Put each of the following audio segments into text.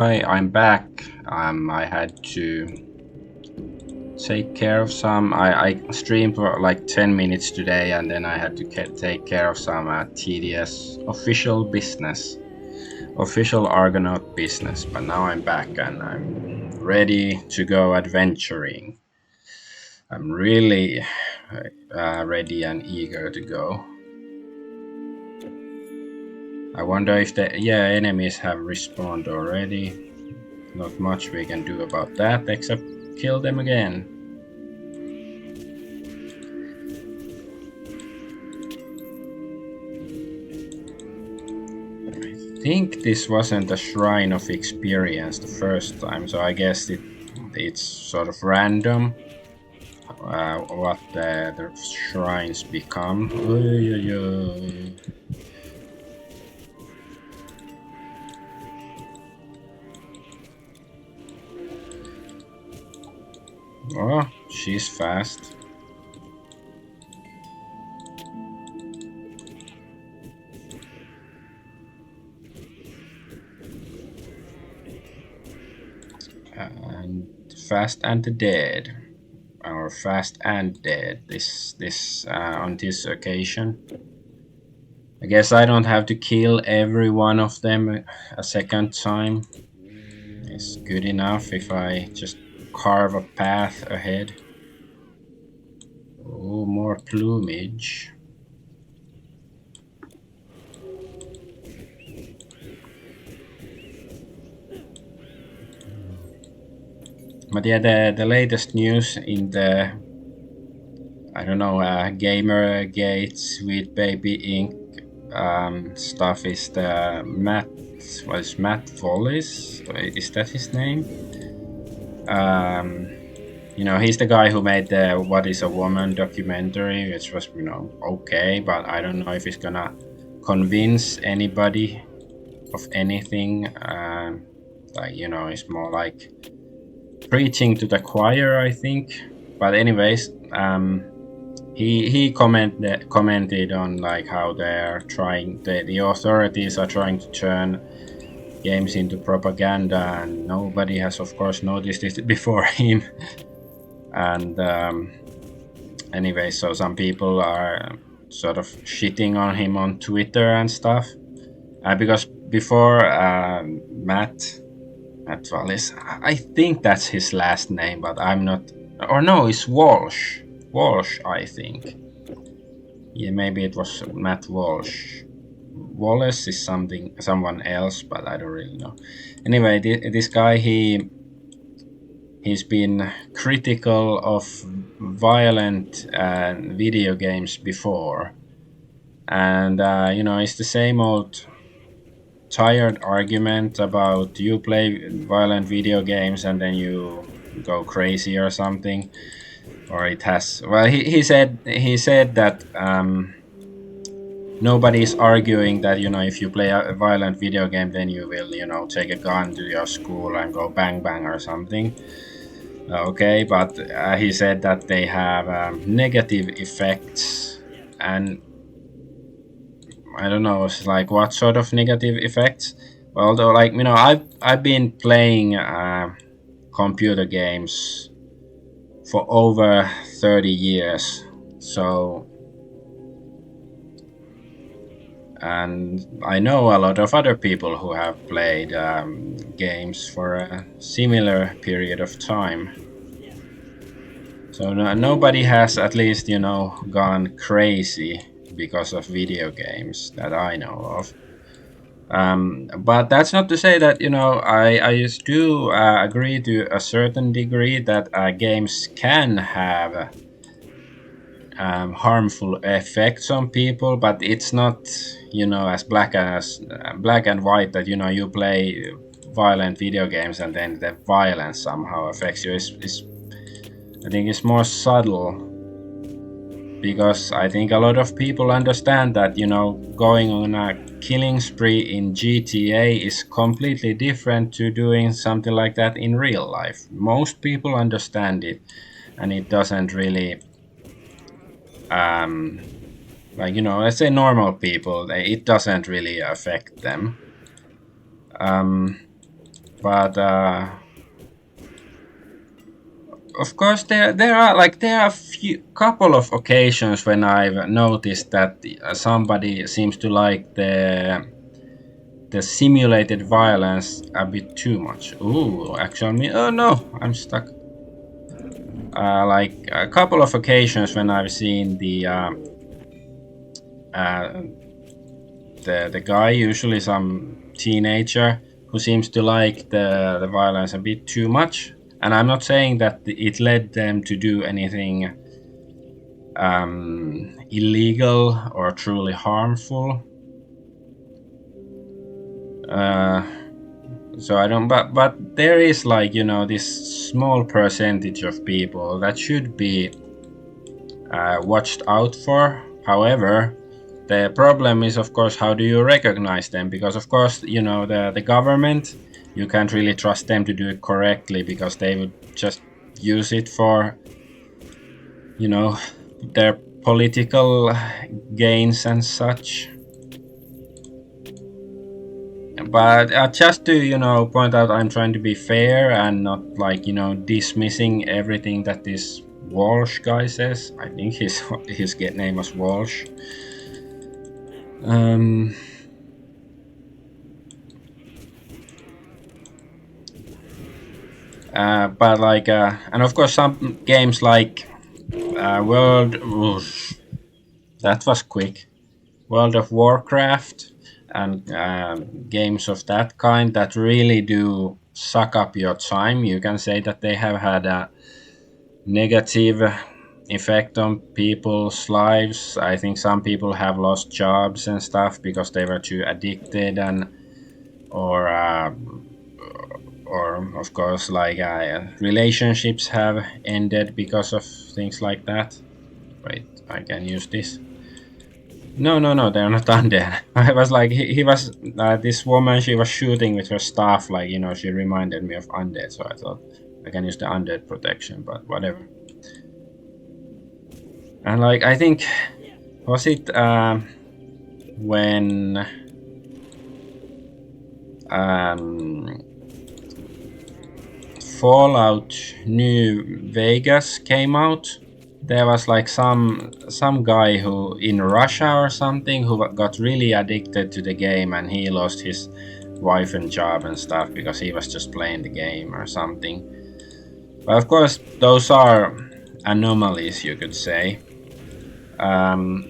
Hi, I'm back. I had to take care of some. I streamed for like 10 minutes today, and then I had to take care of some tedious official business, official Argonaut business. But now I'm back and I'm ready to go adventuring. I'm really ready and eager to go. I wonder if the enemies have respawned already. Not much we can do about that except kill them again. I think this wasn't a Shrine of Experience the first time, so I guess it's sort of random what the shrines become. Oy, oy, oy. Oh, she's fast. And fast and dead, or fast and dead. This on this occasion. I guess I don't have to kill every one of them a second time. It's good enough if I just carve a path ahead. Oh, more plumage. But yeah, the latest news in the, I don't know, Gamergate, Sweet Baby Inc. Stuff is the Matt Walsh? Is that his name? He's the guy who made the What is a Woman documentary, which was, okay, but I don't know if it's gonna convince anybody of anything. It's more like preaching to the choir, I think. But anyways, he commented on like how they're trying, the authorities are trying to turn games into propaganda, and nobody has, of course, noticed it before him. And anyway, so some people are sort of shitting on him on Twitter and stuff, because before Matt Walsh, I think that's his last name, but I'm not. Or no, it's Walsh. Walsh, I think. Yeah, maybe it was Matt Walsh. Wallace is someone else, but I don't really know. Anyway, this guy, he's been critical of violent video games before, and it's the same old tired argument about you play violent video games and then you go crazy or something, or it has. Well, he said that nobody's arguing that if you play a violent video game, then you will take a gun to your school and go bang bang or something. Okay, but he said that they have negative effects, and I don't know, it's like what sort of negative effects. Well, though, like I've been playing computer games for over 30 years, so, and I know a lot of other people who have played games for a similar period of time. So nobody has, at least gone crazy because of video games that I know of. But that's not to say that I just do agree to a certain degree that games can have harmful effects on people, but it's not as black and white that you play violent video games and then the violence somehow affects you. I think it's more subtle, because I think a lot of people understand that going on a killing spree in GTA is completely different to doing something like that in real life. Most people understand it, and it doesn't really let's say normal people, it doesn't really affect them. But of course, there are few couple of occasions when I've noticed that somebody seems to like the simulated violence a bit too much. Ooh, actually, oh no, I'm stuck. Like a couple of occasions when I've seen uh, the guy, usually some teenager, who seems to like the violence a bit too much. And I'm not saying that it led them to do anything illegal or truly harmful. Uh, so I don't, but there is, like, this small percentage of people that should be watched out for. However, the problem is, of course, how do you recognize them? Because, of course, the government, you can't really trust them to do it correctly, because they would just use it for, their political gains and such. But just to, point out, I'm trying to be fair and not, like, dismissing everything that this Walsh guy says. I think his name was Walsh. But like, and of course, some games like World. Oof, that was quick. World of Warcraft and games of that kind that really do suck up your time. You can say that they have had a negative effect on people's lives. I think some people have lost jobs and stuff because they were too addicted, and or of course, like, relationships have ended because of things like that. Wait, I can use this. No, they're not undead. I was like, he was, this woman, she was shooting with her staff, like, she reminded me of undead, so I thought I can use the undead protection, but whatever. And like, I think, was it when Fallout New Vegas came out? There was like some guy who in Russia or something who got really addicted to the game, and he lost his wife and job and stuff because he was just playing the game or something. But of course, those are anomalies, you could say. And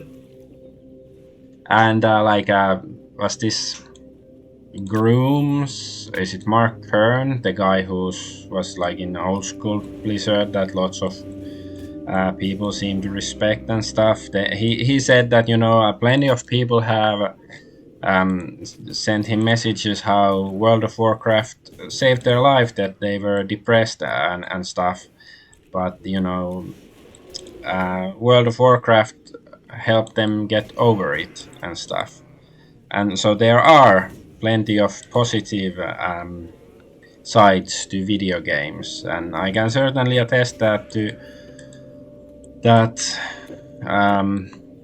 was this Grooms? Is it Mark Kern, the guy who was like in old school Blizzard that lots of people seem to respect and stuff? He said that plenty of people have sent him messages how World of Warcraft saved their life, that they were depressed and stuff. But World of Warcraft helped them get over it and stuff. And so there are plenty of positive sides to video games, and I can certainly attest that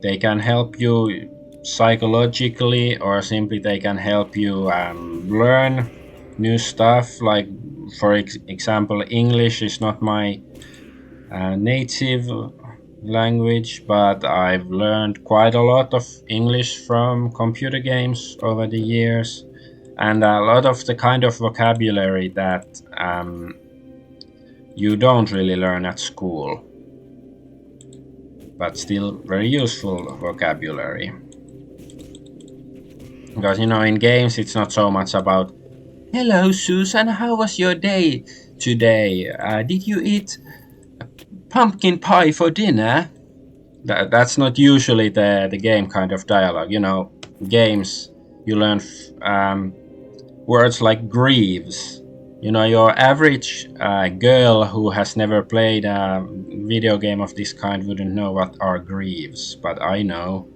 they can help you psychologically, or simply they can help you learn new stuff. Like, for example, English is not my native language, but I've learned quite a lot of English from computer games over the years, and a lot of the kind of vocabulary that you don't really learn at school, but still very useful vocabulary. Because in games it's not so much about, "Hello Susan, how was your day today? Did you eat pumpkin pie for dinner?" That's not usually the game kind of dialogue. Games, you learn words like greaves. Your average girl who has never played a video game of this kind wouldn't know what are greaves, but I know.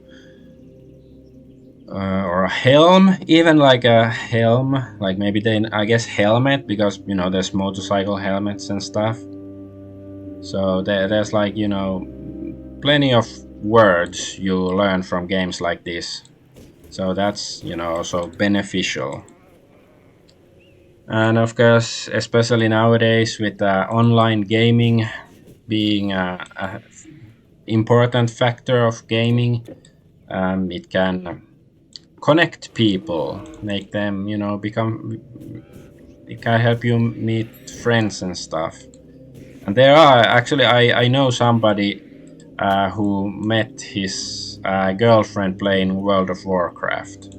Or a helm, even like a helm, like maybe I guess helmet, because there's motorcycle helmets and stuff. So there's like plenty of words you learn from games like this. So that's also beneficial. And of course, especially nowadays with online gaming being a important factor of gaming, it can connect people, make them, become. It can help you meet friends and stuff. And there are actually, I know somebody who met his girlfriend playing World of Warcraft.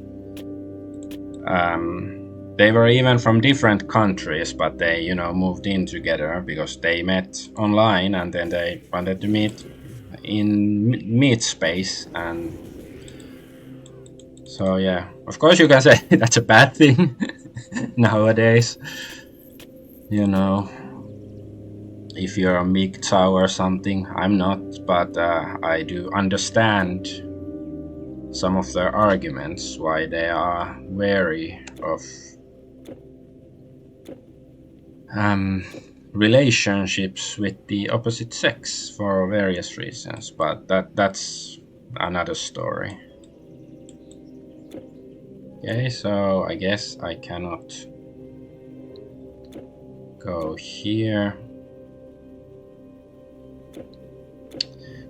They were even from different countries, but they, moved in together because they met online, and then they wanted to meet in meet space. And so, yeah, of course, you can say that's a bad thing nowadays. If you're a MGTOW or something, I'm not, but I do understand some of their arguments why they are wary of relationships with the opposite sex for various reasons, but that's another story. Okay, so I guess I cannot go here.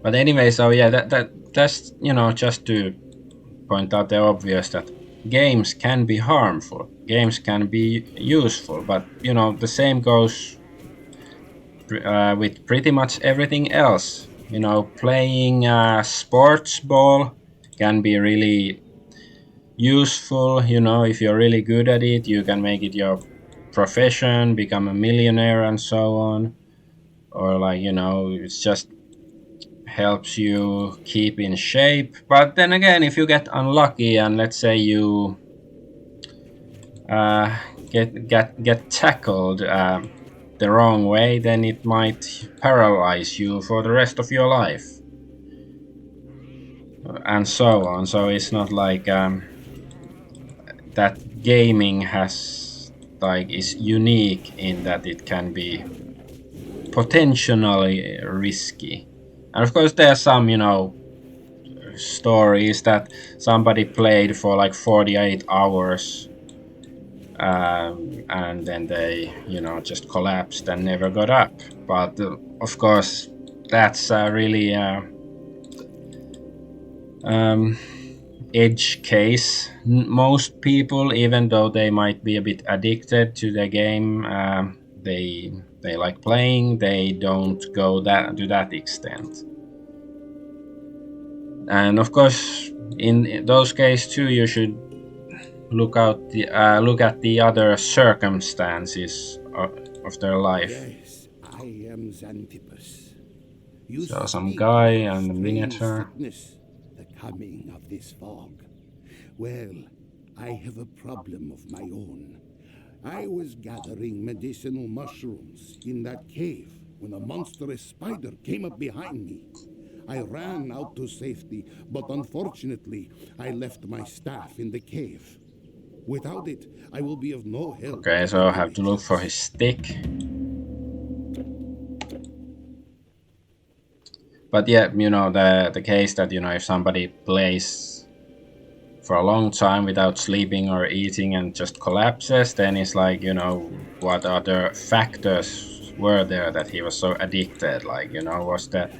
But anyway, so yeah, that's just to point out the obvious that games can be harmful, games can be useful, but the same goes with pretty much everything else. Playing sports ball can be really useful. If you're really good at it, you can make it your profession, become a millionaire, and so on. Or it's just helps you keep in shape. But then again, if you get unlucky and let's say you get tackled the wrong way, then it might paralyze you for the rest of your life, and so on. So it's not like that gaming is unique in that it can be potentially risky. And of course, there are some stories that somebody played for like 48 hours and then they just collapsed and never got up. But of course, that's really edge case. Most people, even though they might be a bit addicted to the game, they like playing, they don't go to that extent. And of course, in those cases too, you should look at the other circumstances of their life. Yes, I am Xantippus. So some guy and a miniature. Sickness, the coming of this fog. Well, I have a problem of my own. I was gathering medicinal mushrooms in that cave when a monstrous spider came up behind me. I ran out to safety, but unfortunately, I left my staff in the cave. Without it, I will be of no help. Okay, so I have to look for his stick. But yeah, the case that if somebody plays for a long time without sleeping or eating and just collapses, then it's like what other factors were there that he was so addicted? Was that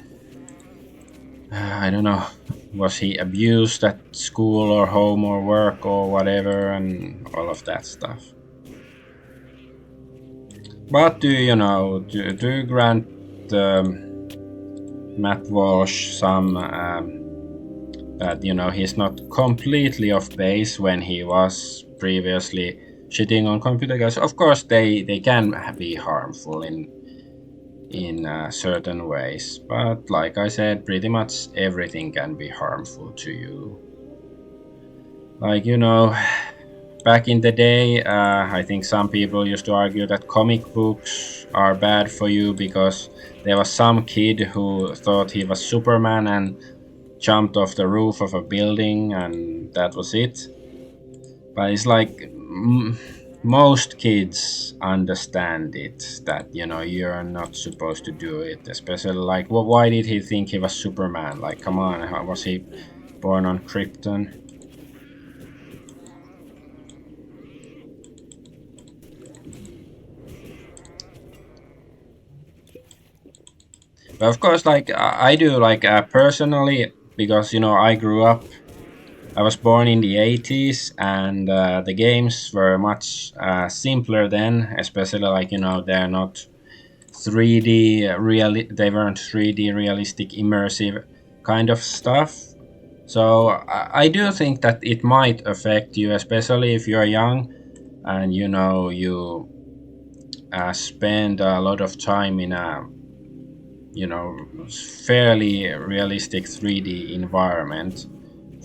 I don't know, was he abused at school or home or work or whatever, and all of that stuff. But do grant Matt Walsh some that he's not completely off base when he was previously shitting on computer games. Of course, they can be harmful in certain ways, but like I said, pretty much everything can be harmful to you. Like back in the day, I think some people used to argue that comic books are bad for you because there was some kid who thought he was Superman and jumped off the roof of a building, and that was it. But it's like most kids understand it, that you're not supposed to do it, especially like why did he think he was Superman? Like, come on, how was he born on Krypton? But of course, like I do, like personally, because I grew up. I was born in the 80s, and the games were much simpler then, especially like they're not 3D they weren't 3D realistic immersive kind of stuff. So I do think that it might affect you, especially if you're young and you spend a lot of time in a fairly realistic 3D environment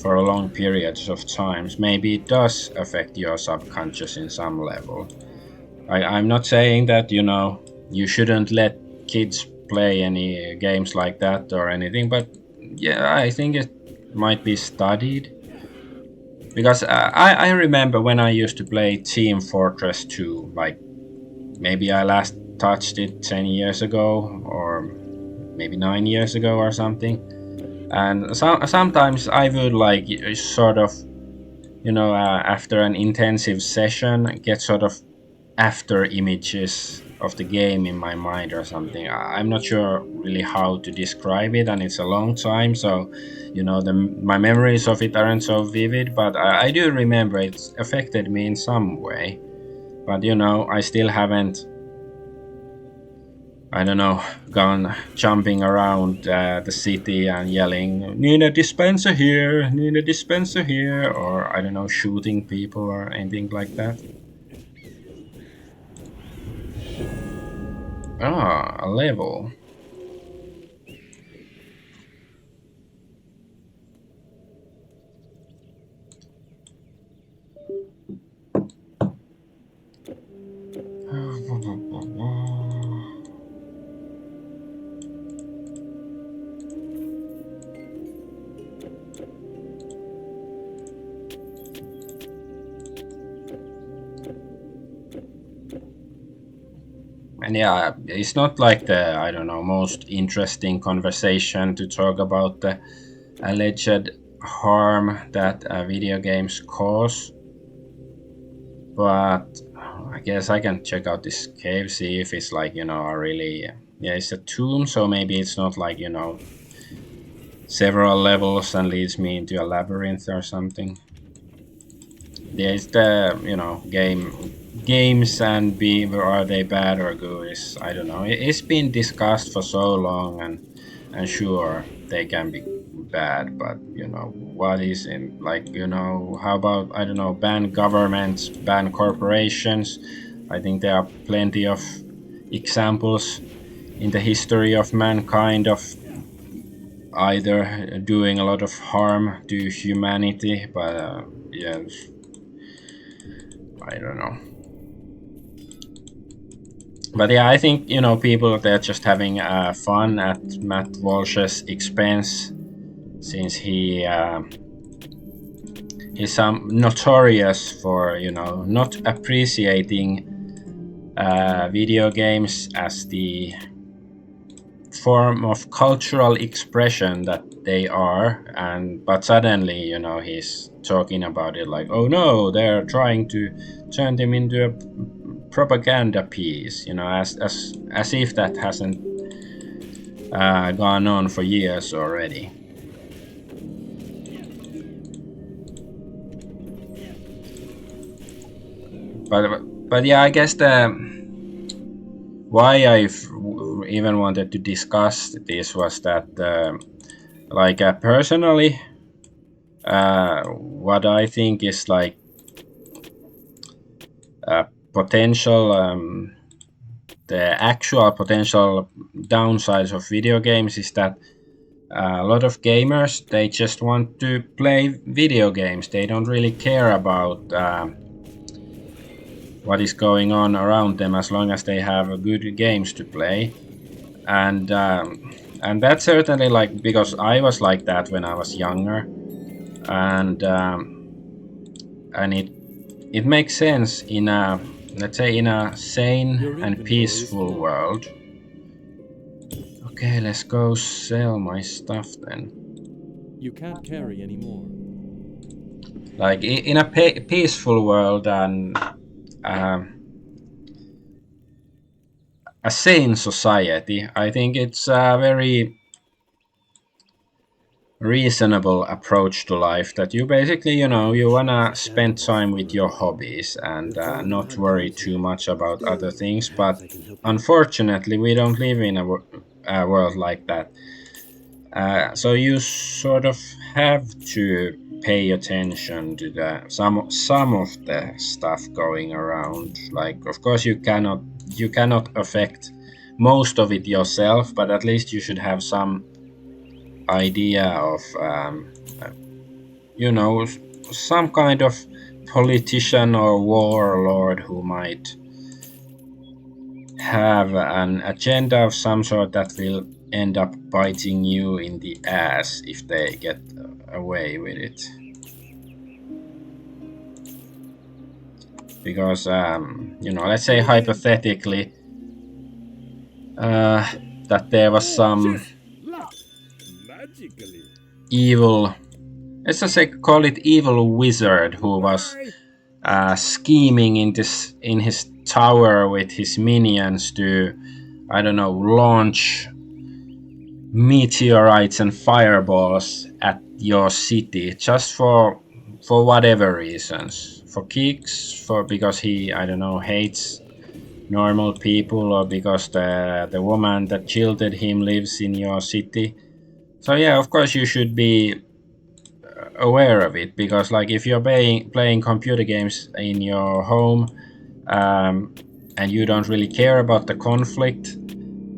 for long periods of times. Maybe it does affect your subconscious in some level. I'm not saying that you shouldn't let kids play any games like that or anything, but yeah, I think it might be studied. Because I remember when I used to play Team Fortress 2, like maybe I last touched it 10 years ago or maybe 9 years ago or something. And sometimes I would like sort of, after an intensive session, get sort of after images of the game in my mind or something. I'm not sure really how to describe it, and it's a long time, so my memories of it aren't so vivid, but I do remember it's affected me in some way. But I still haven't, I don't know, gone jumping around the city and yelling, "Need a dispenser here, need a dispenser here," or I don't know, shooting people or anything like that. Ah, a level. And yeah, it's not like the, I don't know, most interesting conversation to talk about the alleged harm that video games cause. But I guess I can check out this cave, see if it's like, a really, yeah, it's a tomb, so maybe it's not like, several levels and leads me into a labyrinth or something. Yeah, it's the, games and are they bad or good is, I don't know. It's been discussed for so long, and sure they can be bad, but what is in, like, how about, I don't know, ban governments, ban corporations. I think there are plenty of examples in the history of mankind of either doing a lot of harm to humanity, but yeah, I don't know. But yeah, I think people, they're just having fun at Matt Walsh's expense, since he's notorious for not appreciating video games as the form of cultural expression that they are. And but suddenly he's talking about it like, oh no, they're trying to turn them into a propaganda piece, as if that hasn't gone on for years already. But yeah, I guess the why even wanted to discuss this was that like personally, what I think is like potential the actual potential downsides of video games is that a lot of gamers, they just want to play video games. They don't really care about what is going on around them, as long as they have good games to play. And that's certainly, like, because I was like that when I was younger, and it makes sense in a, let's say, in a sane and peaceful world. Okay, let's go sell my stuff then. You can't carry anymore. Like in a peaceful world, and a sane society. I think it's a very reasonable approach to life that you basically, you wanna spend time with your hobbies and not worry too much about other things. But unfortunately, we don't live in a world like that. So you sort of have to pay attention to the some of the stuff going around. Like, of course, you cannot affect most of it yourself, but at least you should have some idea of you know some kind of politician or warlord who might have an agenda of some sort that will end up biting you in the ass if they get away with it. Because, let's say hypothetically that there was some evil, let's just say call it evil wizard who was scheming in his tower with his minions to, I don't know, launch meteorites and fireballs at your city just for whatever reasons, for kicks, for because he, I don't know, hates normal people, or because the woman that jilted him lives in your city. So yeah, of course you should be aware of it, because like if you're playing computer games in your home, and you don't really care about the conflict,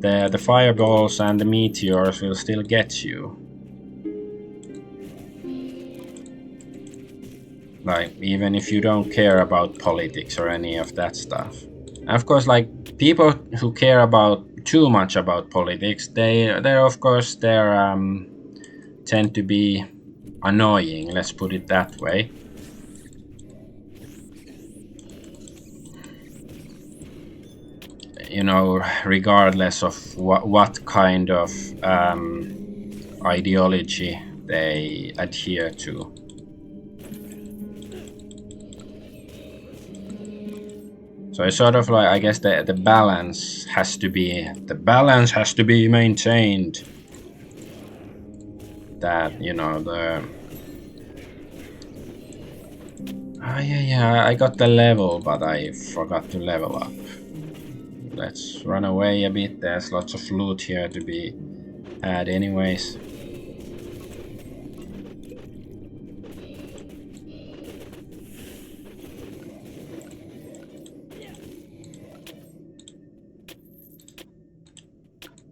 the fireballs and the meteors will still get you. Like, even if you don't care about politics or any of that stuff. And of course, like, people who care about too much about politics, they're of course tend to be annoying, let's put it that way. Regardless of what kind of ideology they adhere to. So it's sort of like, I guess the balance has to be maintained. That I got the level, but I forgot to level up. Let's run away a bit. There's lots of loot here to be had anyways.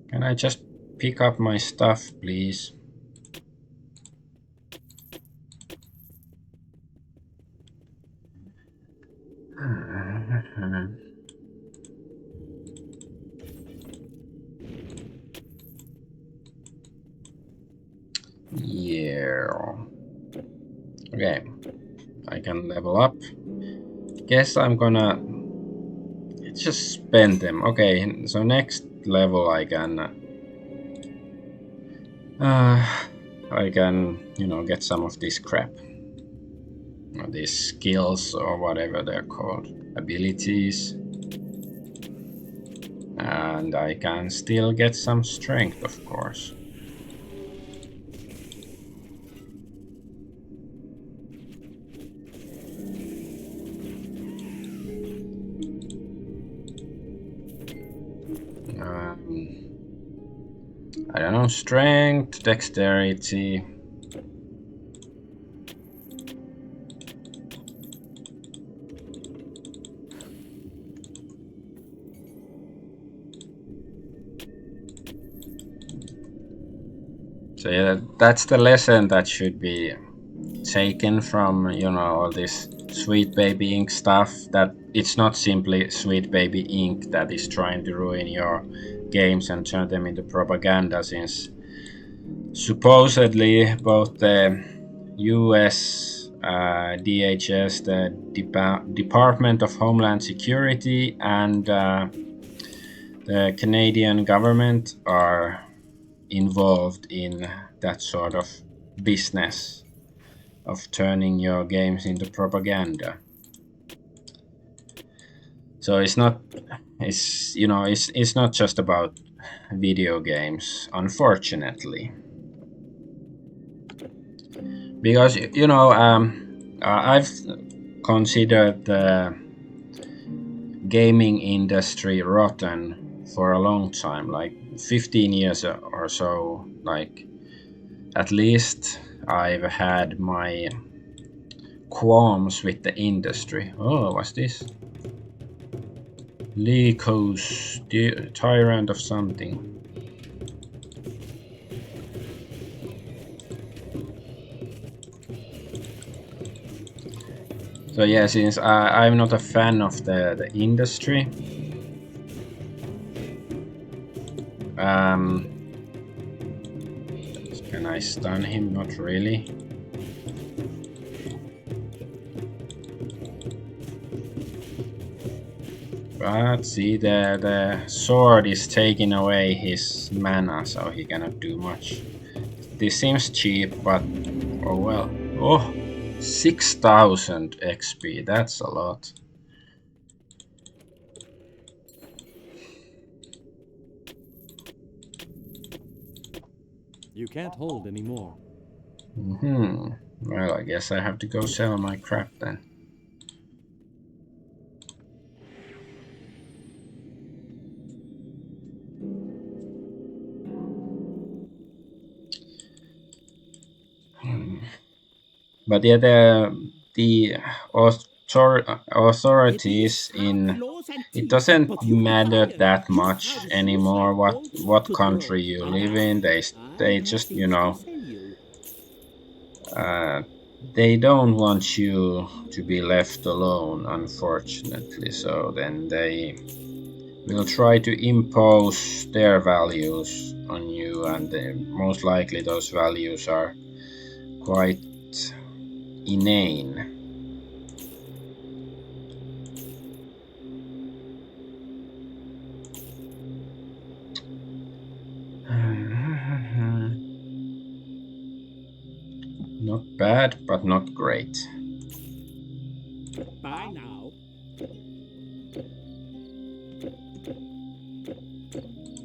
Can I just pick up my stuff, please? Yeah. Okay. I can level up. Guess I'm gonna just spend them. Okay, so next level I can get some of this crap, or these skills, or whatever they're called, abilities, and I can still get some strength, of course. I don't know, strength, dexterity. So yeah, that's the lesson that should be taken from, all this Sweet Baby Ink stuff, that it's not simply Sweet Baby Ink that is trying to ruin your games and turn them into propaganda, since supposedly both the US DHS, the Department of Homeland Security, and the Canadian government are involved in that sort of business of turning your games into propaganda. So it's not, it's not just about video games, unfortunately, because I've considered the gaming industry rotten for a long time, like 15 years or so. Like, at least I've had my qualms with the industry. Oh, what's this? Lycos, tyrant of something. So yeah, since I'm not a fan of the industry, can I stun him? Not really. But see, the sword is taking away his mana, so he cannot do much. This seems cheap, but oh well. Oh, 6,000 XP, that's a lot. You can't hold anymore. Well, I guess I have to go sell my crap then. But yeah, the authorities in it doesn't matter that much anymore what country you live in. They just they don't want you to be left alone, unfortunately. So then they will try to impose their values on you, and most likely those values are quite inane. Not bad, but not great. Bye now.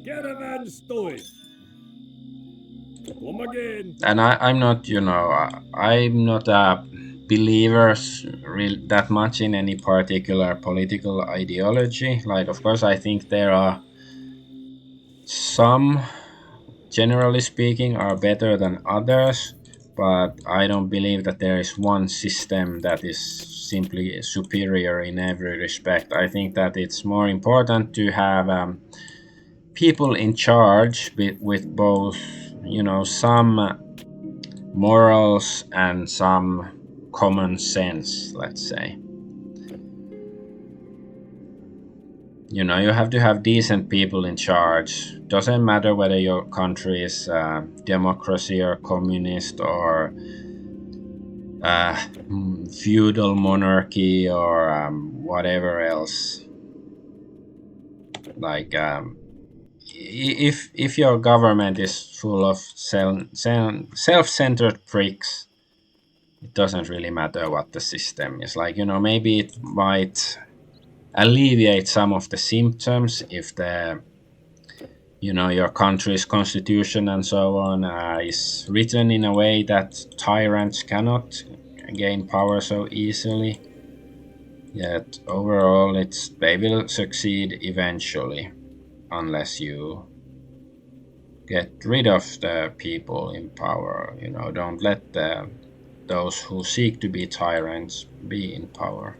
Get a van stoy. Come again. And I'm not, I'm not a believer that much in any particular political ideology. Like, of course, I think there are some, generally speaking, are better than others, but I don't believe that there is one system that is simply superior in every respect. I think that it's more important to have people in charge with both, some morals and some common sense, let's say. You have to have decent people in charge. Doesn't matter whether your country is democracy or communist or feudal monarchy or whatever else. Like, if your government is full of self-centered pricks, it doesn't really matter what the system is. Like, maybe it might alleviate some of the symptoms if your country's constitution and so on is written in a way that tyrants cannot gain power so easily. Yet overall, they will succeed eventually, unless you get rid of the people in power. Don't let those who seek to be tyrants be in power.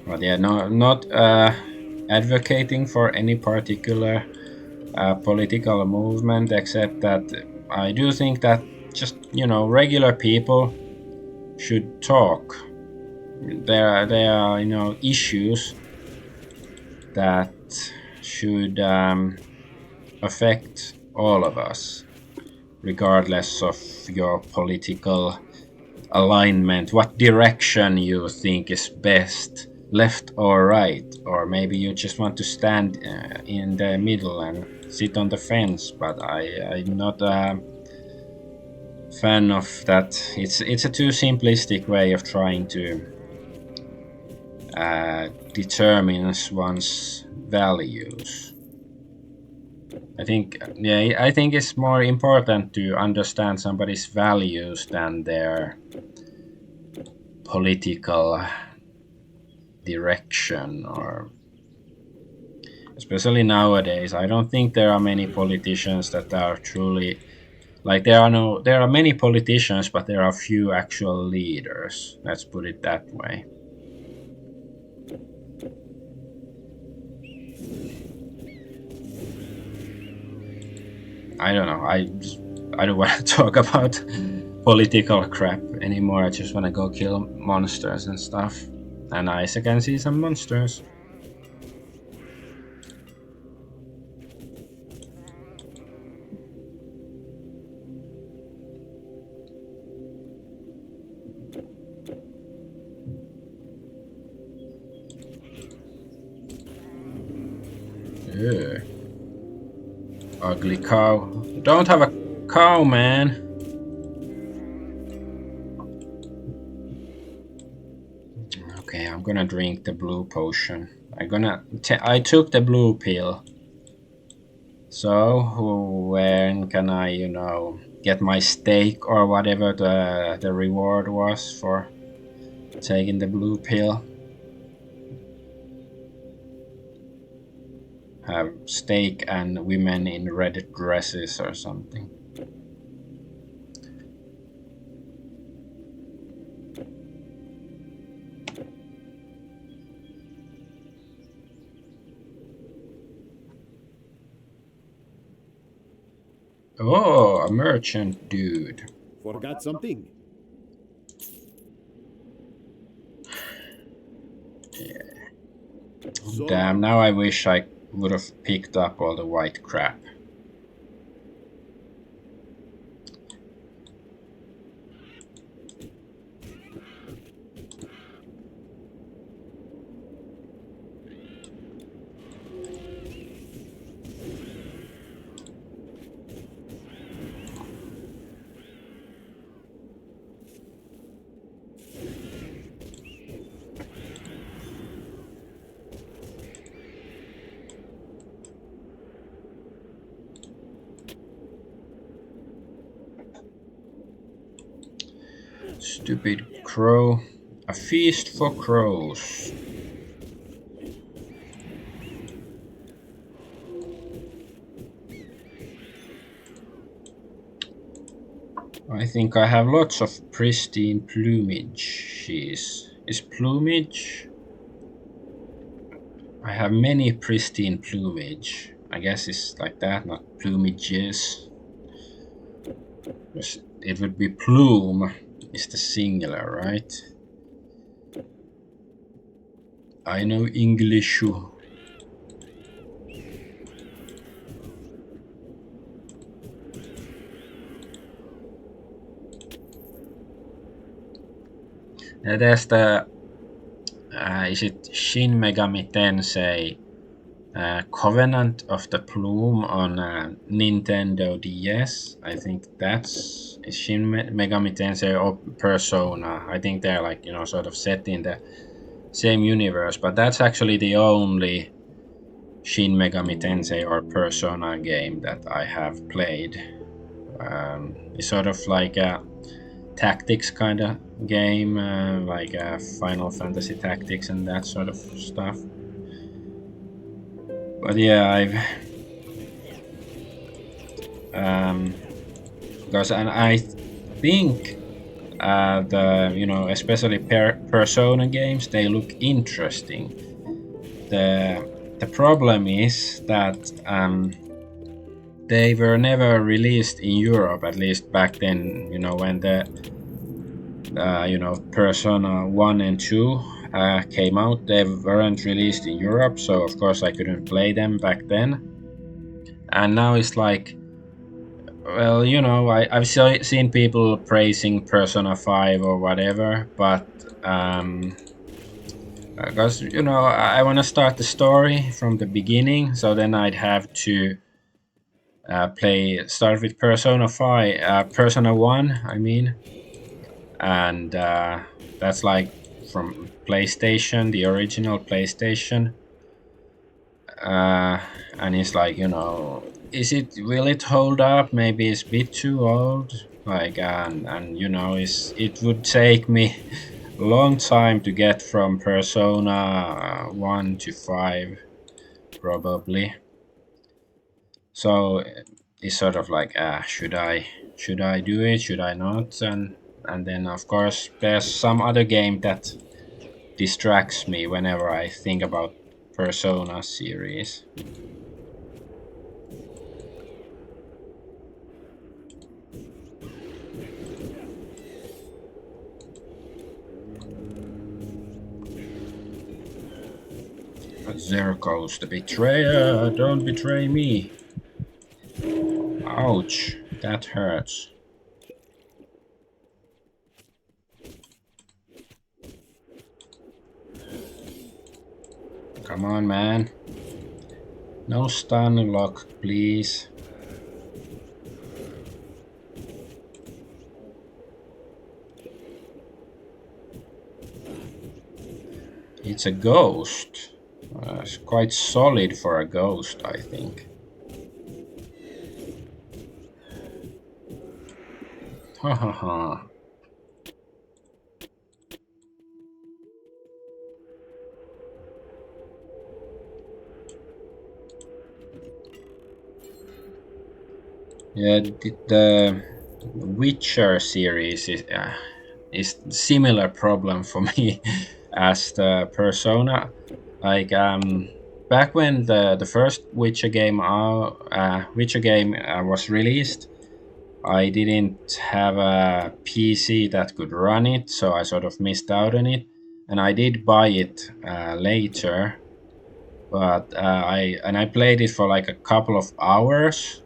But yeah, not advocating for any particular political movement, except that I do think that just regular people should talk. There are issues that should affect all of us, regardless of your political alignment, what direction you think is best, left or right, or maybe you just want to stand in the middle and sit on the fence. But I'm not a fan of that. It's a too simplistic way of trying to determine one's values. I think it's more important to understand somebody's values than their political direction, or especially nowadays. I don't think there are many politicians that are truly like there are many politicians, but there are few actual leaders. Let's put it that way. I don't know. I don't want to talk about political crap anymore. I just want to go kill monsters and stuff. And Isaac can see some monsters. Ugh. Ugly cow. Don't have a cow, man. Okay, I'm gonna drink the blue potion. I took the blue pill. So when can I, get my steak or whatever the reward was for taking the blue pill? Have steak and women in red dresses or something. Oh, a merchant dude. Forgot something? Yeah. So Damn, now I wish I would have picked up all the white crap. Stupid crow. A feast for crows. I think I have lots of pristine plumage. Is plumage? I have many pristine plumage. I guess it's like that, not plumages. It would be plume is the singular, right? I know English. There's the is it Shin Megami Tensei Covenant of the Plume on Nintendo DS. I think that's Shin Megami Tensei or Persona. I think they're like, sort of set in the same universe, but that's actually the only Shin Megami Tensei or Persona game that I have played. It's sort of like a tactics kind of game, like Final Fantasy Tactics and that sort of stuff. But yeah, because I think especially Persona games, they look interesting. The problem is that they were never released in Europe, at least back then. When the Persona 1 and 2 came out, they weren't released in Europe, so of course I couldn't play them back then. And now it's like, well, I've seen people praising Persona 5 or whatever, but because I want to start the story from the beginning, so then I'd have to start with Persona 5, Persona 1, I mean, and that's like from PlayStation, the original PlayStation, and it's like, will it hold up? Maybe it's a bit too old, like, and it would take me a long time to get from Persona 1 to 5, probably. So it's sort of like, should I do it? Should I not? And then of course there's some other game that distracts me whenever I think about Persona series. There goes the betrayer. Don't betray me. Ouch, that hurts. Come on, man. No stun lock, please. It's a ghost. It's quite solid for a ghost, I think. Ha ha ha. Yeah, the Witcher series is similar problem for me as the Persona. Like back when the first Witcher game was released, I didn't have a PC that could run it, so I sort of missed out on it. And I did buy it later, but I played it for like a couple of hours,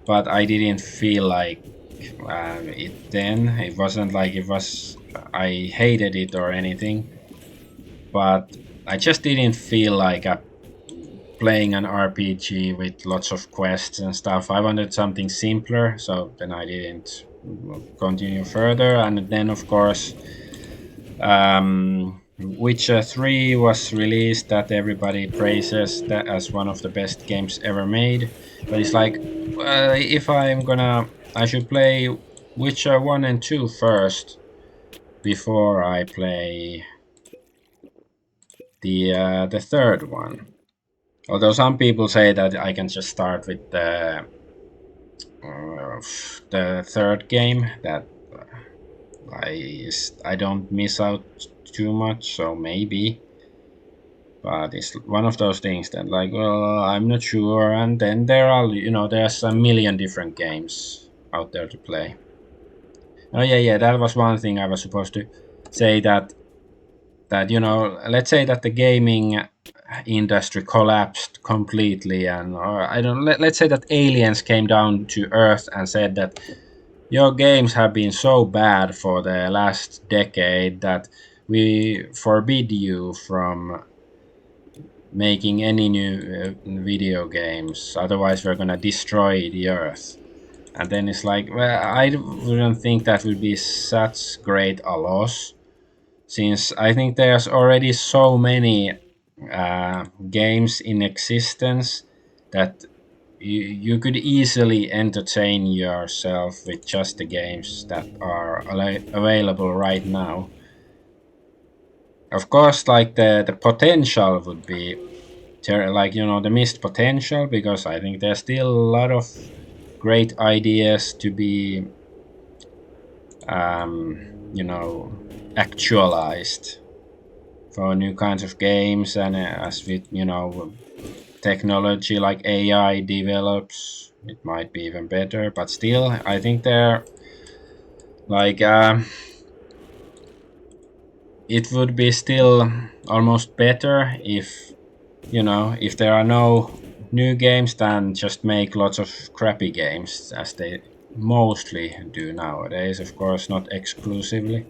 but I didn't feel like it then. It wasn't like I hated it or anything, but I just didn't feel like playing an RPG with lots of quests and stuff. I wanted something simpler, so then I didn't continue further. And then, of course, Witcher 3 was released, that everybody praises that as one of the best games ever made. But it's like, if I should play Witcher 1 and 2 first before I play the third one. Although some people say that I can just start with the third game, that I don't miss out too much, so maybe. But it's one of those things that, like, well, I'm not sure. And then there's a million different games out there to play. Oh yeah, that was one thing I was supposed to say, that let's say that the gaming industry collapsed completely, and let's say that aliens came down to Earth and said that your games have been so bad for the last decade that we forbid you from making any new video games, otherwise we're gonna destroy the Earth. And then it's like, well, I wouldn't think that would be such great a loss, since I think there's already so many games in existence that you could easily entertain yourself with just the games that are available right now. Of course, like the potential would be like, the missed potential, because I think there's still a lot of great ideas to be actualized for new kinds of games. And as with technology like AI develops, it might be even better. But still, I think they're like it would be still almost better if there are no new games, than just make lots of crappy games, as they mostly do nowadays. Of course, not exclusively.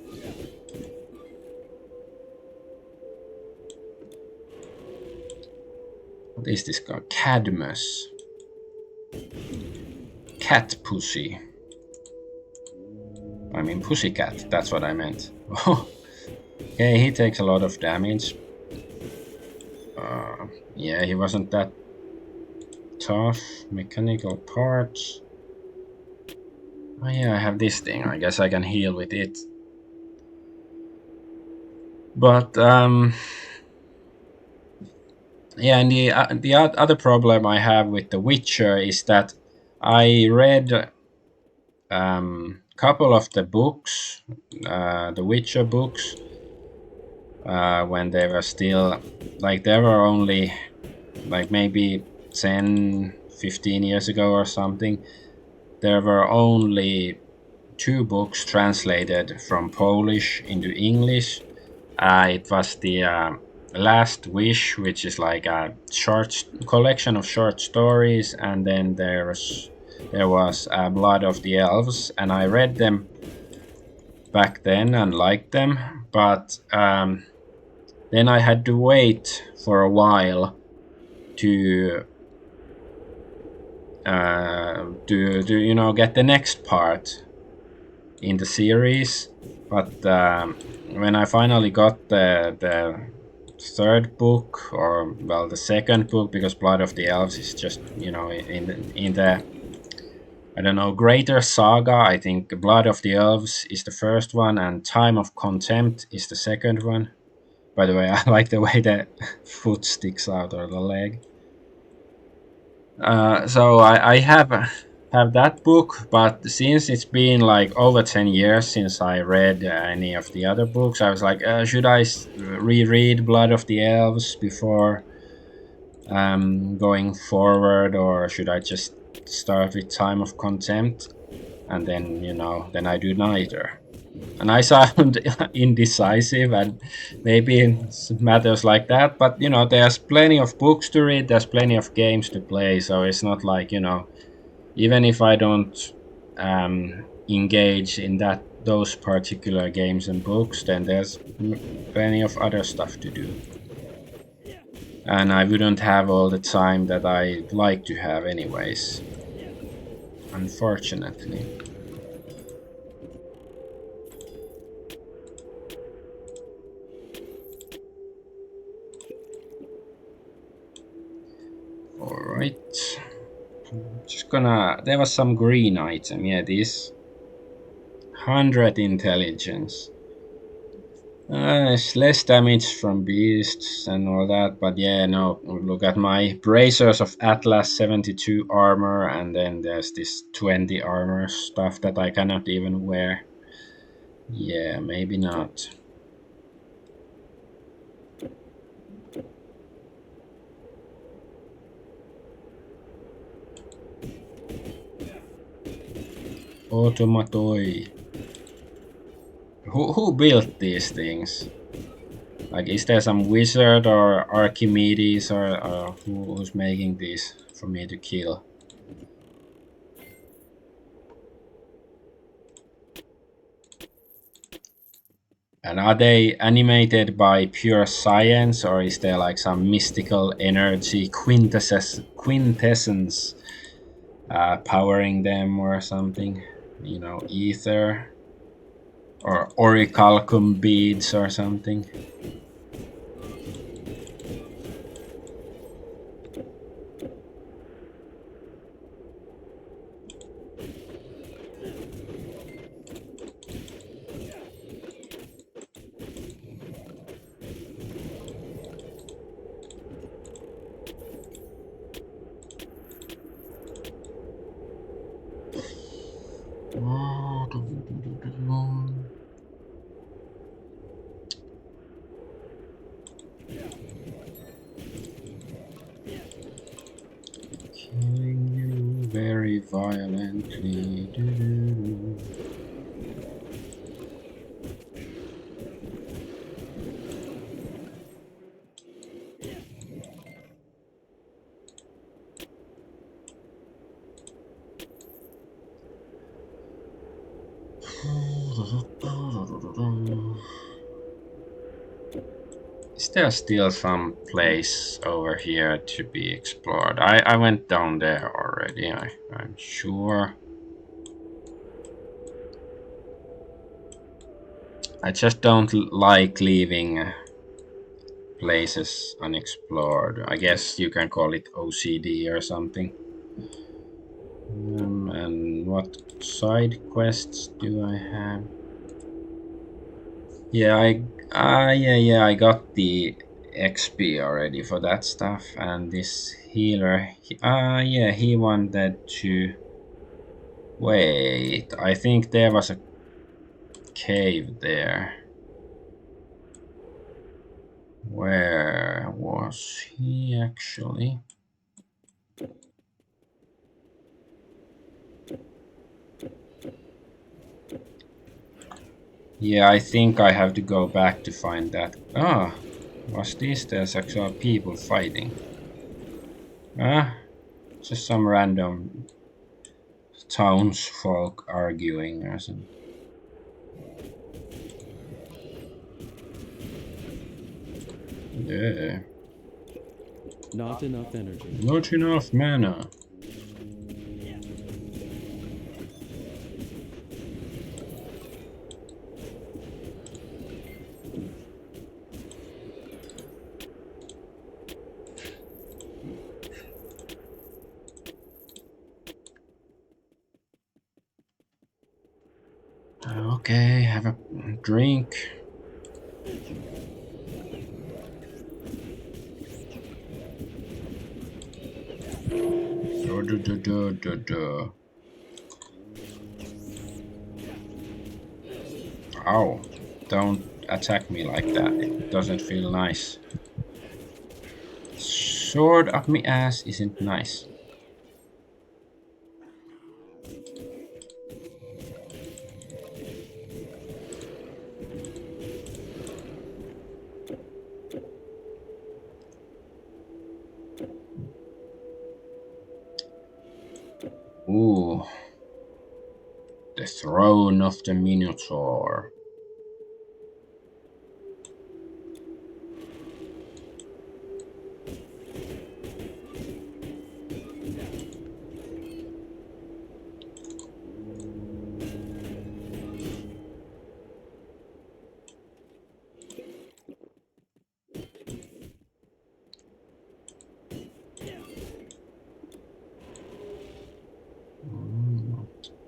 What is this called? Cadmus. cat pussy. I mean pussycat, that's what I meant. Okay, he takes a lot of damage. Yeah, he wasn't that tough. Mechanical parts. Oh yeah, I have this thing. I guess I can heal with it. But yeah, and the other problem I have with The Witcher is that I read couple of the books, The Witcher books, when they were still like there were only like maybe 10-15 years ago or something. There were only 2 books translated from Polish into English. It was the Last Wish, which is like a short collection of short stories, and then there was Blood of the Elves, and I read them back then and liked them, but then I had to wait for a while to get the next part in the series. But when I finally got the third book, or well, the second book, because Blood of the Elves is just in the I don't know, greater saga. I think Blood of the Elves is the first one, and Time of Contempt is the second one. By the way, I like the way the foot sticks out, or the leg. So I have that book, but since it's been like over 10 years since I read any of the other books, I was like, should I reread Blood of the Elves before going forward, or should I just start with Time of Contempt? And then, then I do neither. And I sound indecisive, and maybe in matters like that, but there's plenty of books to read, there's plenty of games to play, so it's not like, even if I don't engage in those particular games and books, then there's plenty of other stuff to do. And I wouldn't have all the time that I'd like to have anyways, unfortunately. Alright. Just gonna... There was some green item. Yeah, this 100 intelligence. It's less damage from beasts and all that, but yeah, no. Look at my bracers of Atlas 72 armor, and then there's this 20 armor stuff that I cannot even wear. Yeah, maybe not. Automatoi. Who built these things? Like, is there some wizard or Archimedes or who's making these for me to kill? And are they animated by pure science, or is there like some mystical energy quintessence powering them or something? Ether or orichalcum beads or something? Killing you very violently. Is there still some place over here to be explored? I went down there already, I'm sure. I just don't like leaving places unexplored. I guess you can call it OCD or something. And what side quests do I have? Yeah, I got the XP already for that stuff, and this healer, yeah, he wanted to wait. I think there was a cave there. Where was he actually? Yeah, I think I have to go back to find that. Ah, was this? There's actually people fighting. Ah, just some random townsfolk arguing or something. Yeah. Not enough energy. Not enough mana. Okay, have a drink. Ow, don't attack me like that. It doesn't feel nice. Sword up me ass isn't nice. Ooh. The Throne of the Minotaur.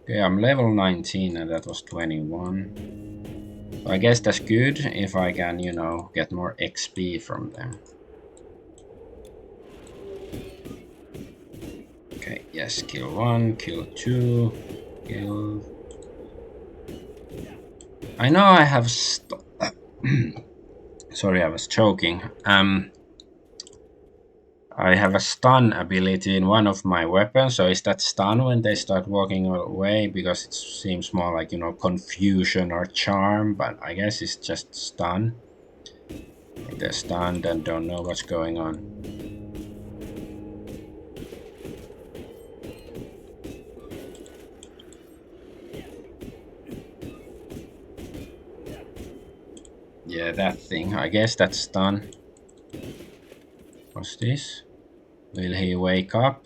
Okay, I'm level 19 and that was 21. So I guess that's good if I can, you know, get more XP from them. Okay, yes, kill 1, kill 2, kill... I know I have sorry, I was choking. I have a stun ability in one of my weapons, so is that stun when they start walking away? Because it seems more like, you know, confusion or charm, but I guess it's just stun. If they're stunned and don't know what's going on. Yeah, that thing. I guess that's stun. What's this? Will he wake up?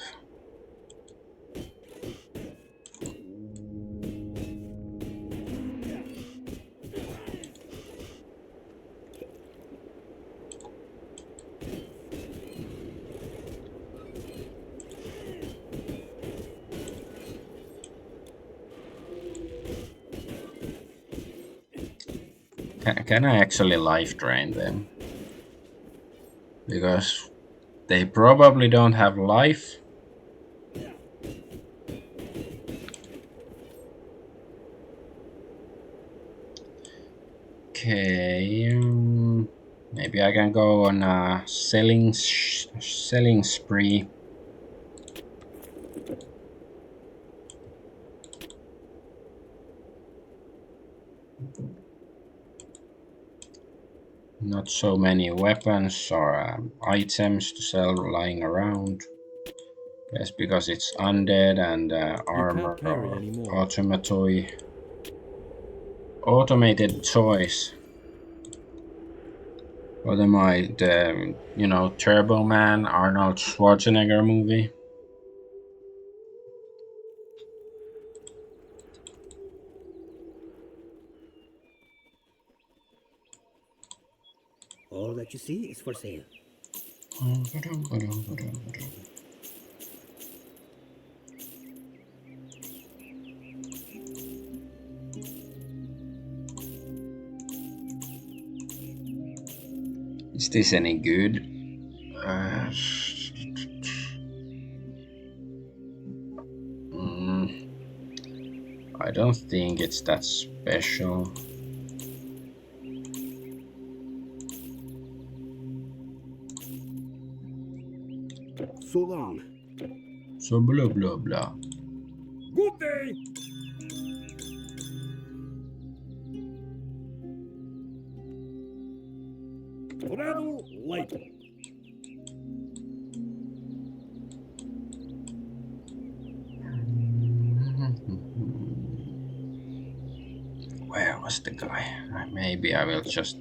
Can I actually life drain them? Because they probably don't have life. Okay, maybe I can go on a selling spree. Not so many weapons or items to sell lying around. Yes, because it's undead and armor or automated toys. What am I? The Turbo Man, Arnold Schwarzenegger movie. All that you see is for sale. Is this any good? I don't think it's that special. So long. So blah blah blah. Good day. Travel light. Where was the guy? Maybe I will just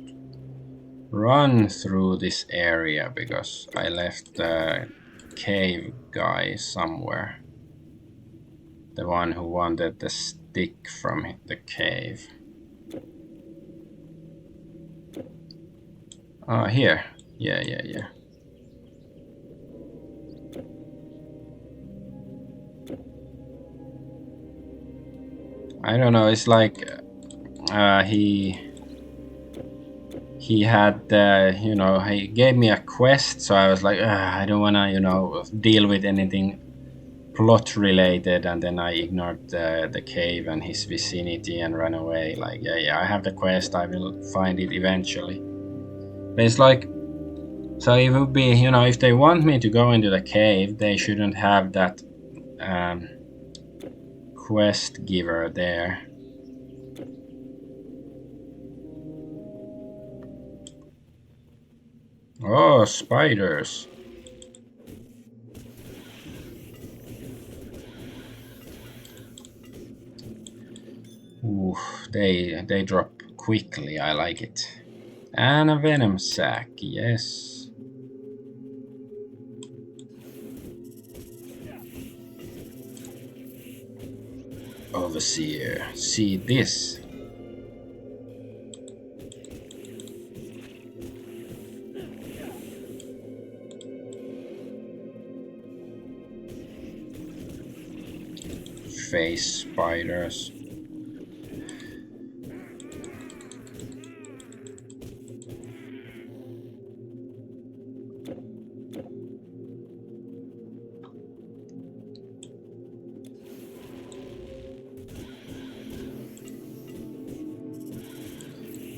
run through this area because I left the cave guy somewhere. The one who wanted the stick from the cave. Here. Yeah. I don't know, it's like he had he gave me a quest, so I was like, I don't want to deal with anything plot related, and then I ignored the cave and his vicinity and ran away. Like, yeah, I have the quest, I will find it eventually. But it's like, so it would be, if they want me to go into the cave, they shouldn't have that quest giver there. Oh, spiders. Ooh, they drop quickly, I like it. And a venom sac, yes. Overseer, see this. Face spiders.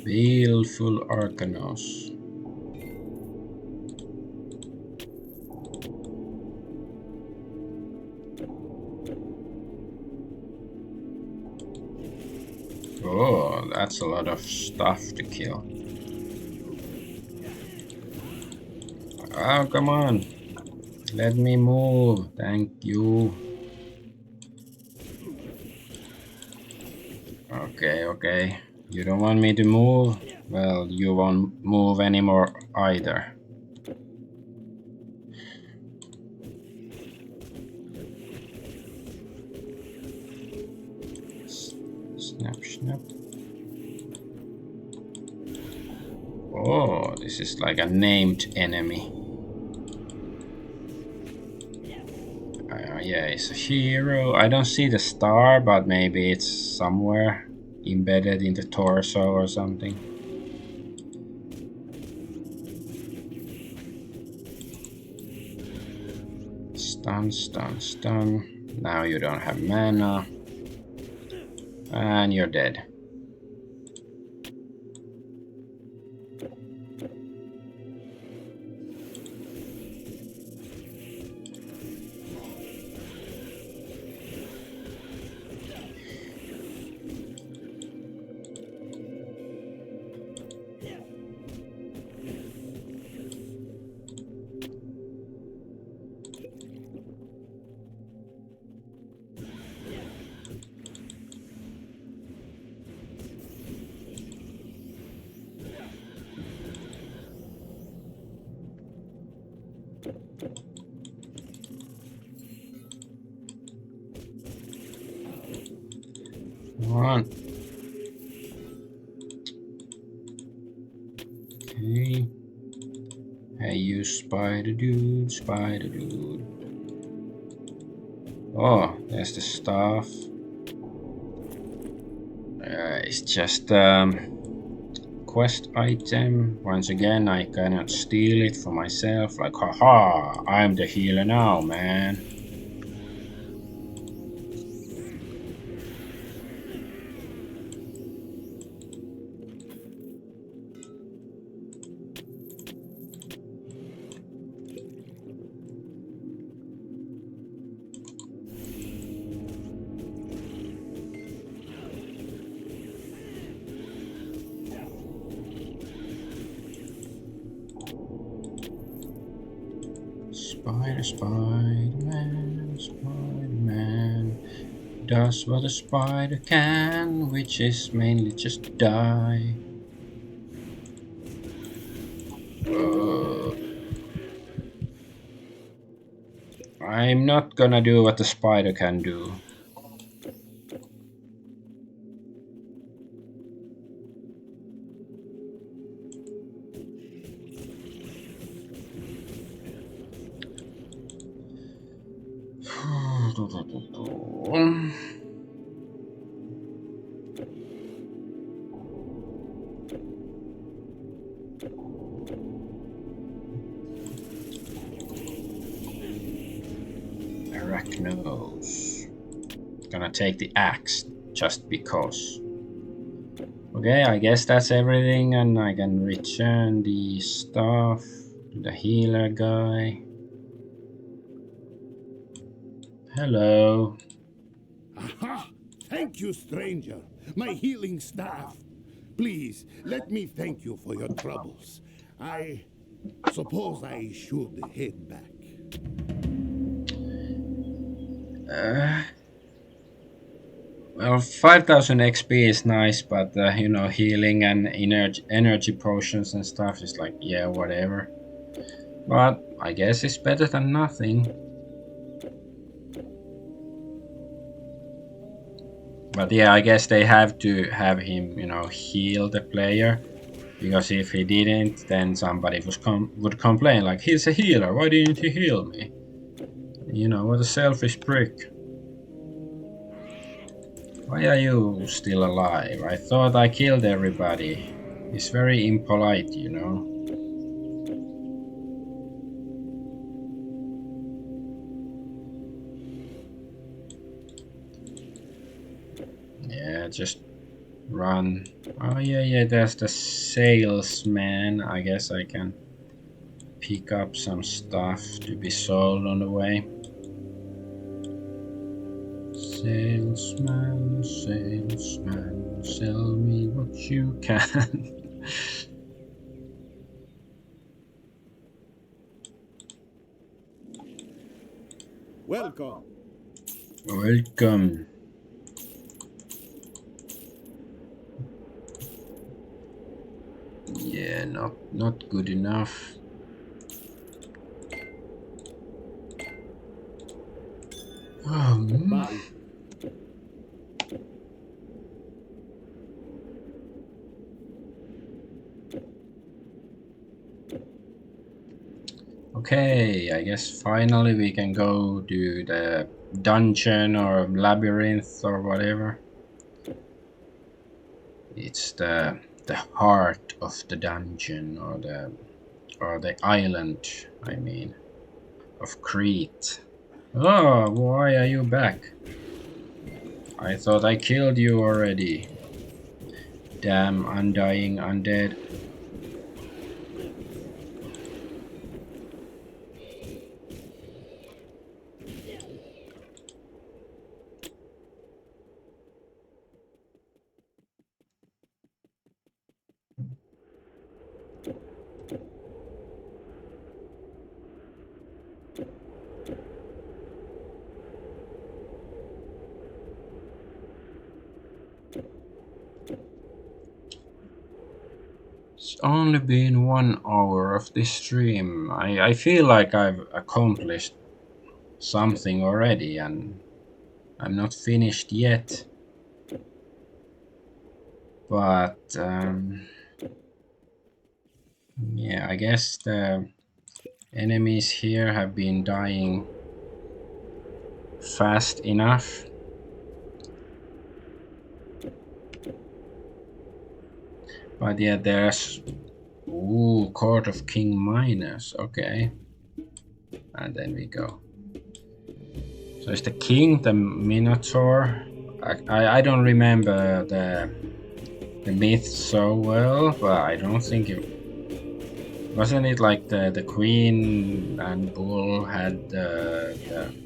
Baleful Argonauts. Oh, that's a lot of stuff to kill. Oh, come on. Let me move. Thank you. Okay. You don't want me to move? Well, you won't move anymore either. Snap. Oh, this is like a named enemy. Yeah, it's a hero. I don't see the star, but maybe it's somewhere embedded in the torso or something. Stun. Now you don't have mana. And you're dead. Come on. Okay. Hey, you spider dude, spider dude. Oh, there's the staff. It's just quest item. Once again, I cannot steal it for myself. Like, haha, I'm the healer now, man. Spider-Man, Spider-Man does what a spider can, which is mainly just die. I'm not gonna do what the spider can do. Arachnos. Gonna take the axe just because. Okay, I guess that's everything, and I can return the stuff to the healer guy. Hello. Aha! Thank you, stranger. My healing staff. Please, let me thank you for your troubles. I suppose I should head back. Well, 5000 XP is nice, but you know, healing and energy potions and stuff is like, yeah, whatever. But I guess it's better than nothing. But yeah, I guess they have to have him, you know, heal the player. Because if he didn't, then somebody would complain, like, he's a healer, why didn't he heal me? You know, what a selfish prick. Why are you still alive? I thought I killed everybody. It's very impolite, you know. Yeah, just run. Oh yeah, there's the salesman. I guess I can pick up some stuff to be sold on the way. Salesman, salesman, sell me what you can. Welcome. Welcome. Yeah, not good enough. Bye. Okay, I guess finally we can go to the dungeon or labyrinth or whatever. It's the heart of the dungeon or the island, I mean, of Crete. Oh, why are you back? I thought I killed you already. Damn undying undead. only been 1 hour of this stream. I feel like I've accomplished something already and I'm not finished yet. But yeah, I guess the enemies here have been dying fast enough. But yeah, there's Court of King Minos. Okay. And then we go. So it's the king, the Minotaur. I don't remember the myth so well, but I don't think it wasn't it like the queen and bull had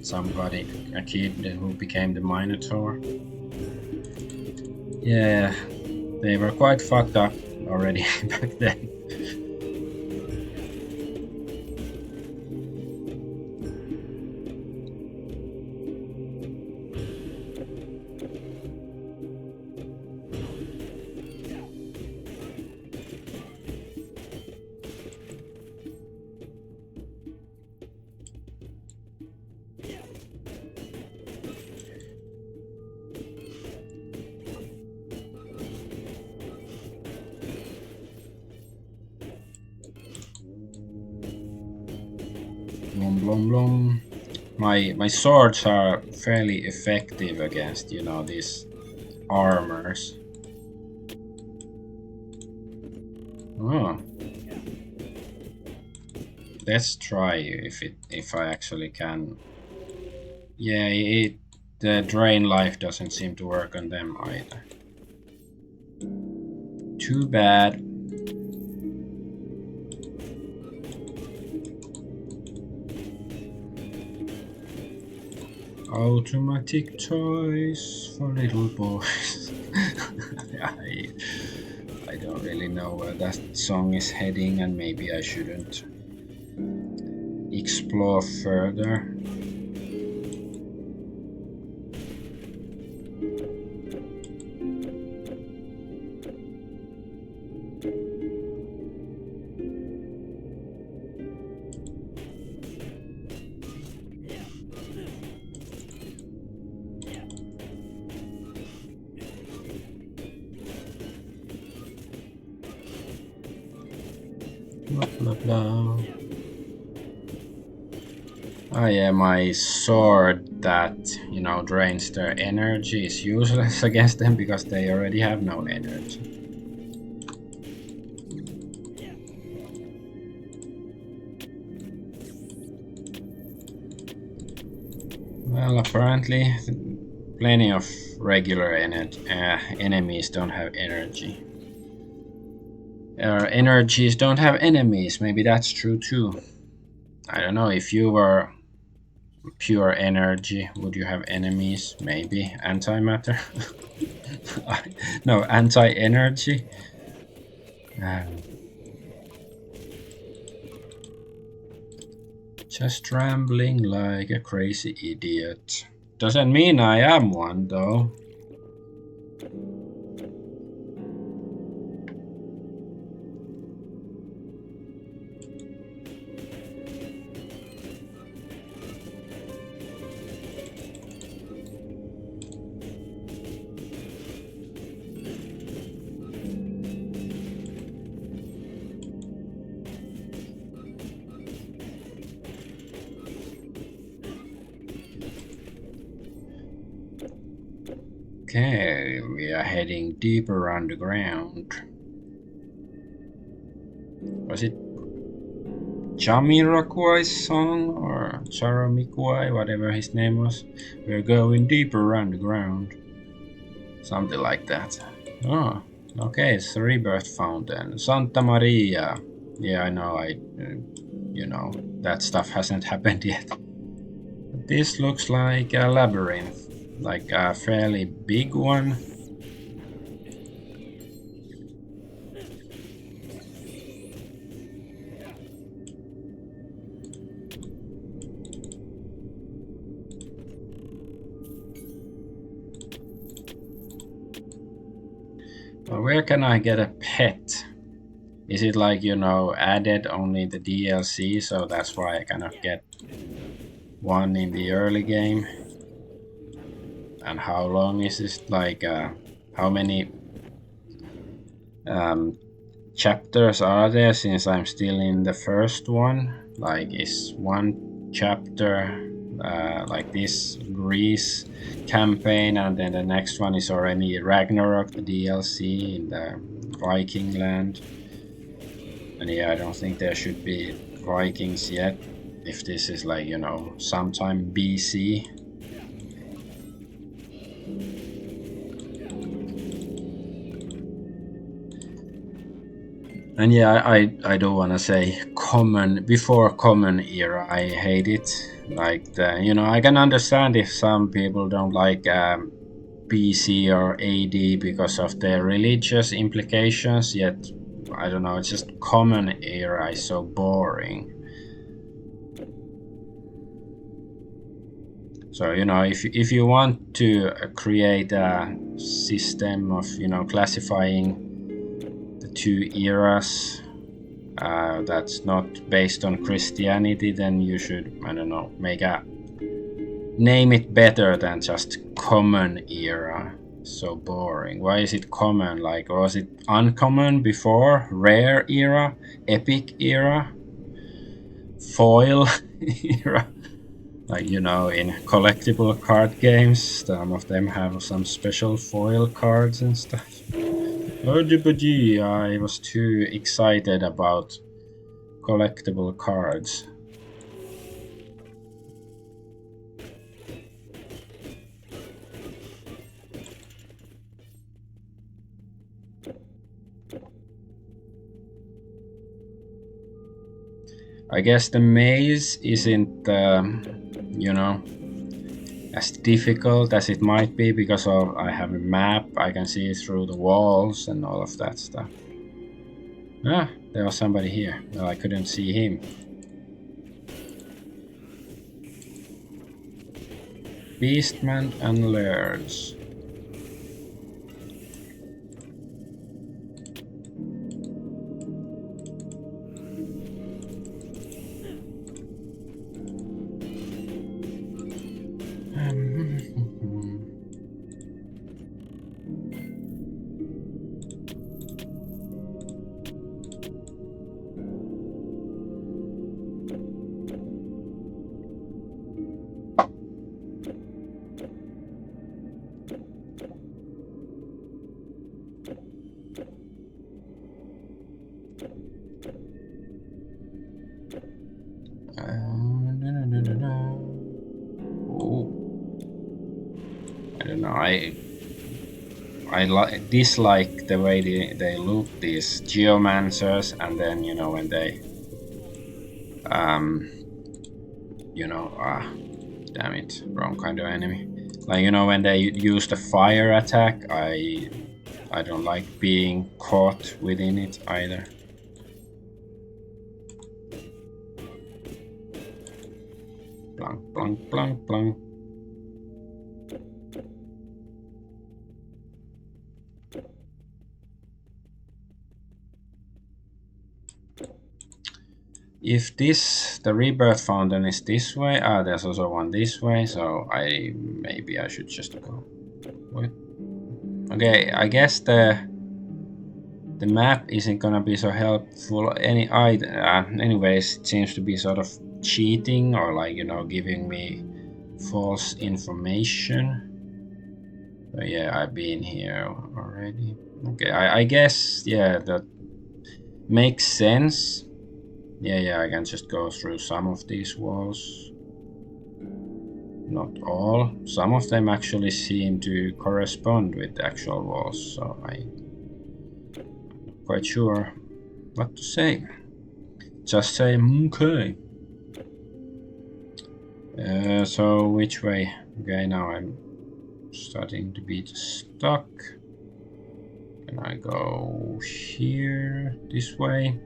somebody, a kid who became the Minotaur. Yeah, they were quite fucked up already back then. Blom blom blom. My swords are fairly effective against, you know, these armors. Oh. Let's try if I actually can. Yeah, the drain life doesn't seem to work on them either. Too bad. Automatic toys for little boys. I don't really know where that song is heading, and maybe I shouldn't explore further. Blah blah blah. Oh yeah, my sword that, you know, drains their energy is useless against them because they already have no energy. Well, apparently plenty of regular enemies don't have energy. Or energies don't have enemies, maybe that's true too. I don't know, if you were pure energy, would you have enemies? Maybe. Antimatter? No, anti-energy. Just rambling like a crazy idiot. Doesn't mean I am one, though. Okay, we are heading deeper underground. Was it Jamiroquai's song or Charamiquai, whatever his name was? We're going deeper underground. Something like that. Oh, okay, it's the rebirth fountain. Santa Maria. Yeah, I know, you know, that stuff hasn't happened yet. This looks like a labyrinth, like a fairly big one. Where can I get a pet? Is it like, you know, added only the DLC, so that's why I cannot get one in the early game? And how long is this? Like, how many chapters are there, since I'm still in the first one? Like, is one chapter like this Greece campaign, and then the next one is already Ragnarok, the DLC in the Viking land? And yeah, I don't think there should be Vikings yet, if this is like, you know, sometime BC. And yeah, I do want to say before common era, I hate it. Like, you know, I can understand if some people don't like BC or AD because of their religious implications, yet I don't know, it's just common era is so boring. So, you know, if you want to create a system of, you know, classifying the two eras that's not based on Christianity, then you should, I don't know, name it better than just common era. So boring. Why is it common? Like, was it uncommon before? Rare era? Epic era? Foil era? Like, you know, in collectible card games, some of them have some special foil cards and stuff. I was too excited about collectible cards. I guess the maze isn't, you know, as difficult as it might be because of I have a map, I can see through the walls and all of that stuff. Ah, there was somebody here. Well, I couldn't see him. Beastman and Lurds. I dislike the way they look, these geomancers, and then, you know, when they you know, damn it, wrong kind of enemy. Like, you know, when they use the fire attack, I don't like being caught within it either. Plunk, plunk, plunk, plunk. If the rebirth fountain is this way, there's also one this way, so maybe I should just go. What? Okay, I guess the map isn't gonna be so helpful anyways. It seems to be sort of cheating, or like, you know, giving me false information. But yeah, I've been here already. Okay, I guess, yeah, that makes sense. Yeah, I can just go through some of these walls. Not all. Some of them actually seem to correspond with the actual walls, so I'm not quite sure what to say. Just say, okay. So which way? Okay, now I'm starting to be stuck. Can I go here, this way?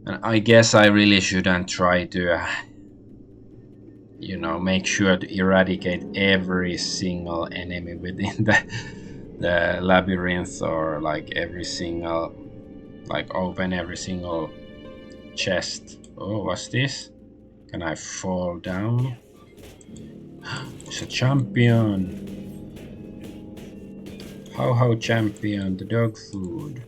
And I guess I really shouldn't try to, you know, make sure to eradicate every single enemy within the labyrinth, or like every single, like open every single chest. Oh, what's this? Can I fall down? It's a champion. How champion, the dog food.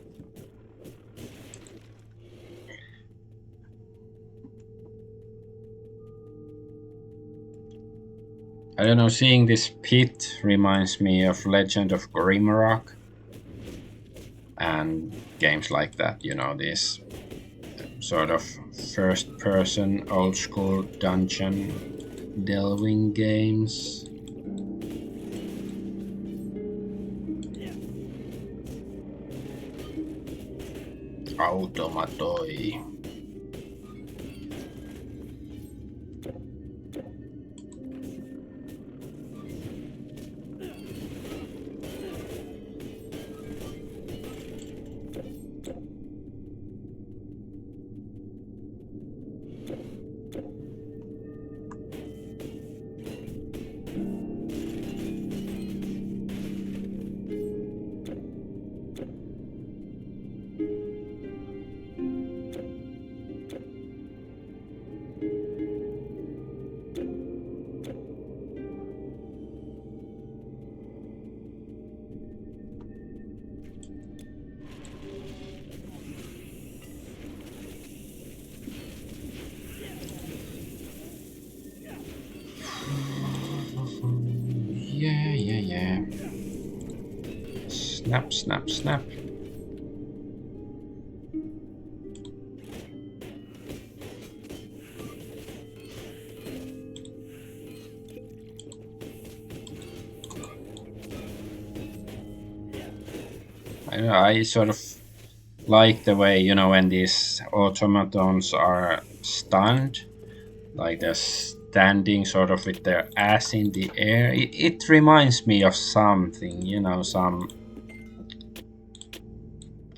I don't know, seeing this pit reminds me of Legend of Grimrock and games like that, you know, these sort of first person old school dungeon delving games. Automatoi. Yeah. Snap, snap, snap. I don't know, I sort of like the way, you know, when these automatons are stunned, like they're standing sort of with their ass in the air. It reminds me of something, you know, some,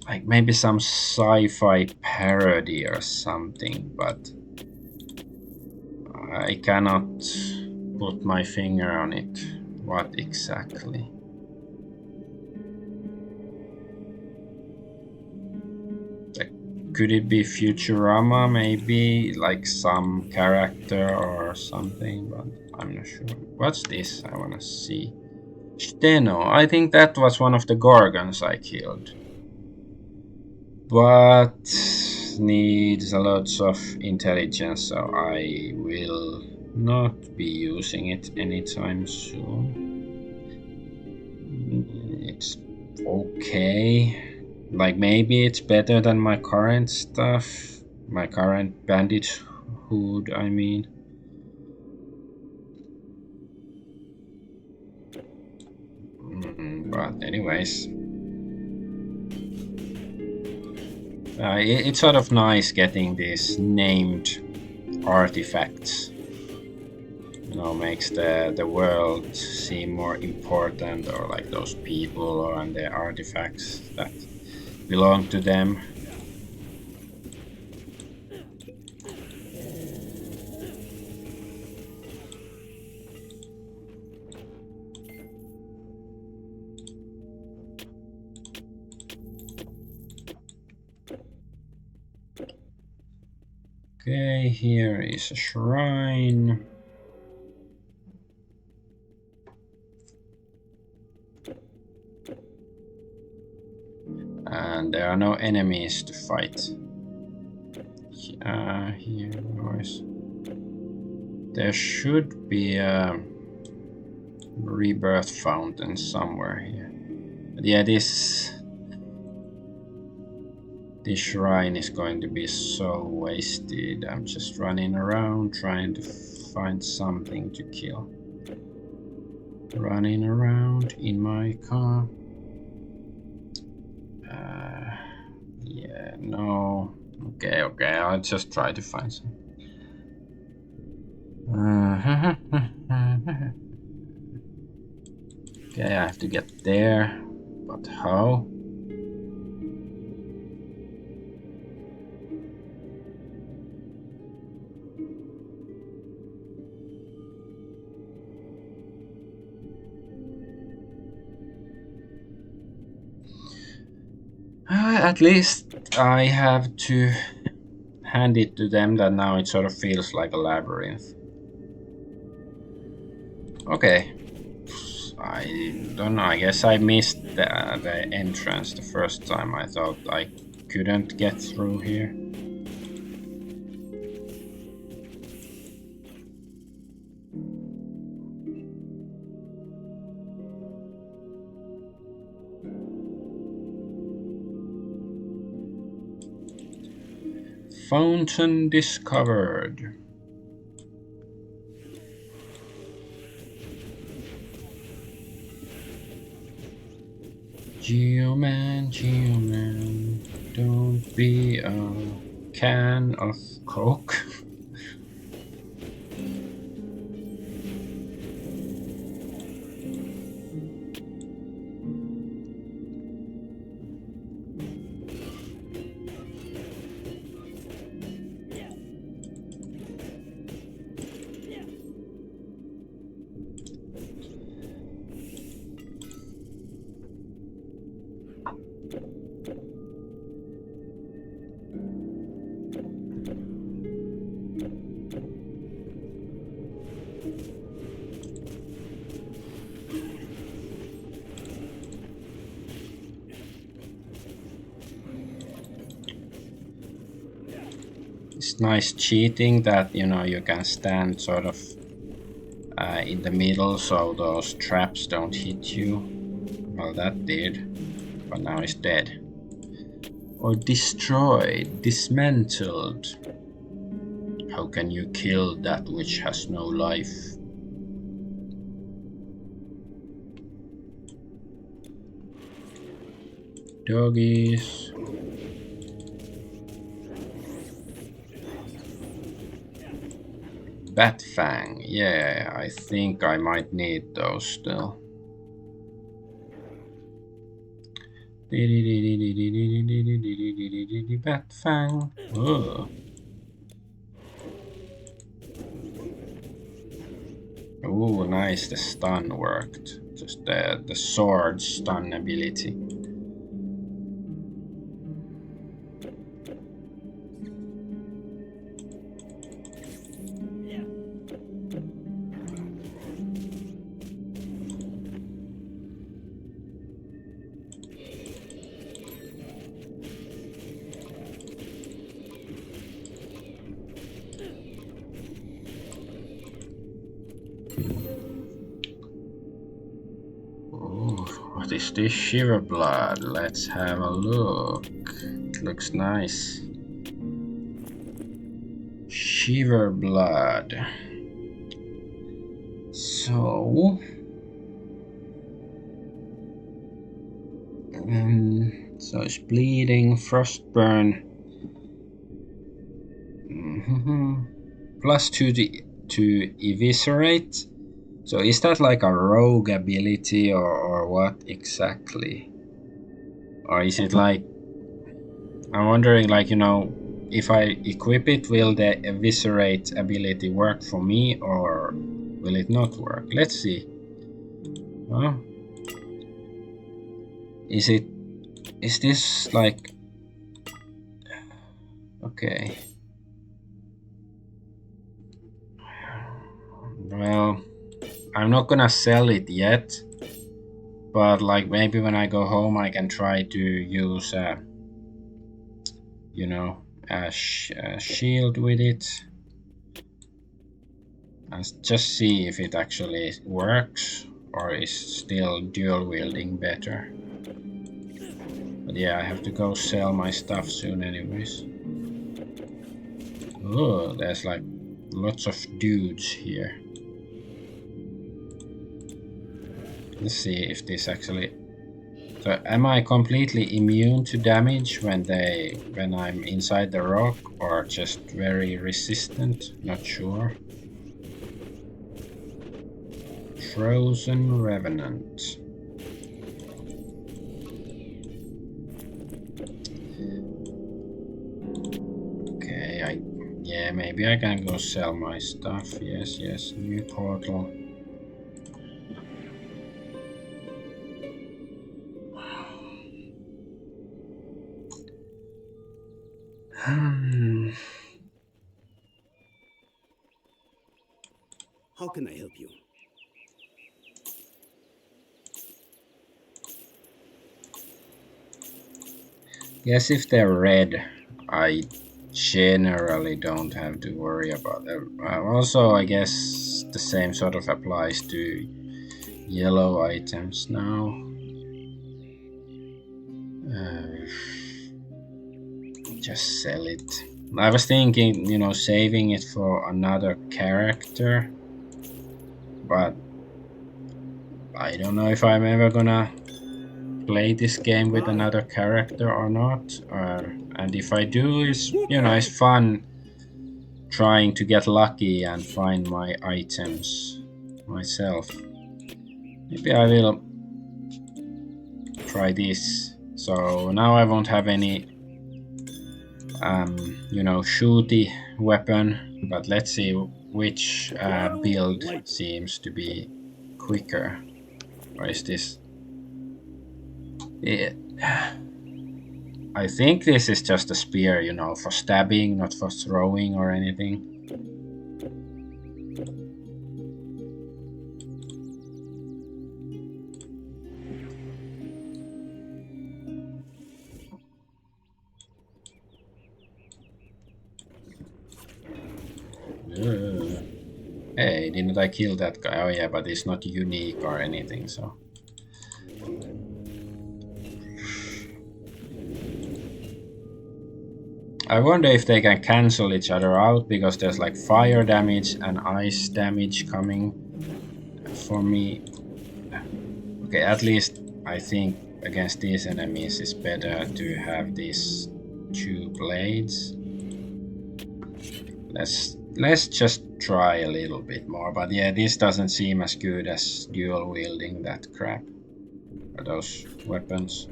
like maybe some sci-fi parody or something, but I cannot put my finger on it. What exactly? Like, could it be Futurama? Maybe like some character or something, but I'm not sure. What's this? I wanna see. Steno. I think that was one of the Gorgons I killed. But needs a lot of intelligence, so I will not be using it anytime soon. It's okay. Like, maybe it's better than my current stuff. My current bandit hood, I mean. But anyways. It's sort of nice getting these named artifacts. You know, makes the world seem more important, or like those people and their artifacts that belong to them. Okay, here is a shrine. And there are no enemies to fight. Here, noise. There should be a rebirth fountain somewhere here. But yeah, this shrine is going to be so wasted. I'm just running around trying to find something to kill. Running around in my car. Yeah, no. Okay, I'll just try to find some. Okay, I have to get there. But how? at least I have to hand it to them that now it sort of feels like a labyrinth. Okay. I don't know, I guess I missed the entrance the first time. I thought I couldn't get through here. Fountain discovered. Geoman, don't be a can of Coke. It's nice cheating that, you know, you can stand sort of in the middle so those traps don't hit you. Well, that did, but now it's dead. Or destroyed, dismantled. How can you kill that which has no life? Doggies. Bat Fang, yeah, I think I might need those still. Bat Fang. Oh. Oh, nice, the stun worked. Just the sword stun ability. What is this shiver blood? Let's have a look. It looks nice. Shiver blood. So it's bleeding, frostburn. +2 to eviscerate. So is that like a rogue ability or what exactly? Or is it like, I'm wondering, like, you know, if I equip it, will the eviscerate ability work for me or will it not work? Let's see. Huh? Is this like, okay. Well, I'm not gonna sell it yet, but like maybe when I go home I can try to use you know, a shield with it and just see if it actually works or is still dual wielding better. But yeah, I have to go sell my stuff soon anyways. Oh, there's like lots of dudes here. Let's see if this actually... So am I completely immune to damage when I'm inside the rock, or just very resistant? Not sure. Frozen Revenant. Okay, yeah, maybe I can go sell my stuff. Yes, new portal. How can I help you? Guess if they're red, I generally don't have to worry about them. Also, I guess the same sort of applies to yellow items now. Just sell it. I was thinking, you know, saving it for another character, but I don't know if I'm ever gonna play this game with another character or not. And if I do, it's, you know, it's fun trying to get lucky and find my items myself. Maybe I will try this. So now I won't have any you know, shooty weapon, but let's see which build seems to be quicker. Or is this? I think this is just a spear, you know, for stabbing, not for throwing or anything. Hey, didn't I kill that guy? Oh yeah, but it's not unique or anything, so. I wonder if they can cancel each other out, because there's like fire damage and ice damage coming for me. Okay, at least I think against these enemies it's better to have these two blades. Let's just try a little bit more, but yeah, this doesn't seem as good as dual wielding that crap, or those weapons.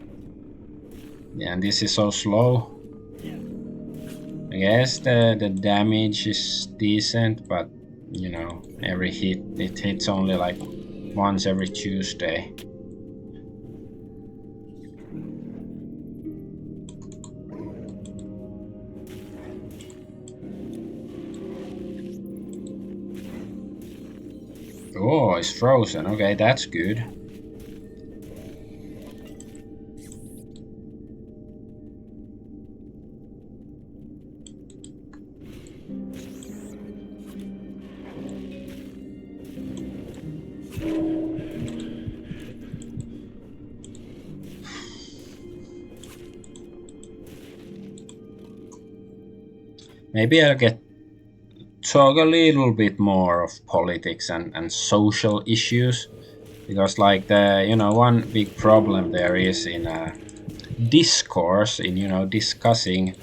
Yeah, and this is so slow. I guess the damage is decent, but you know, every hit, it hits only like once every Tuesday. Oh, it's frozen. Okay, that's good. Maybe I'll talk a little bit more of politics and social issues, because like the, you know, one big problem there is in discourse, in, you know, discussing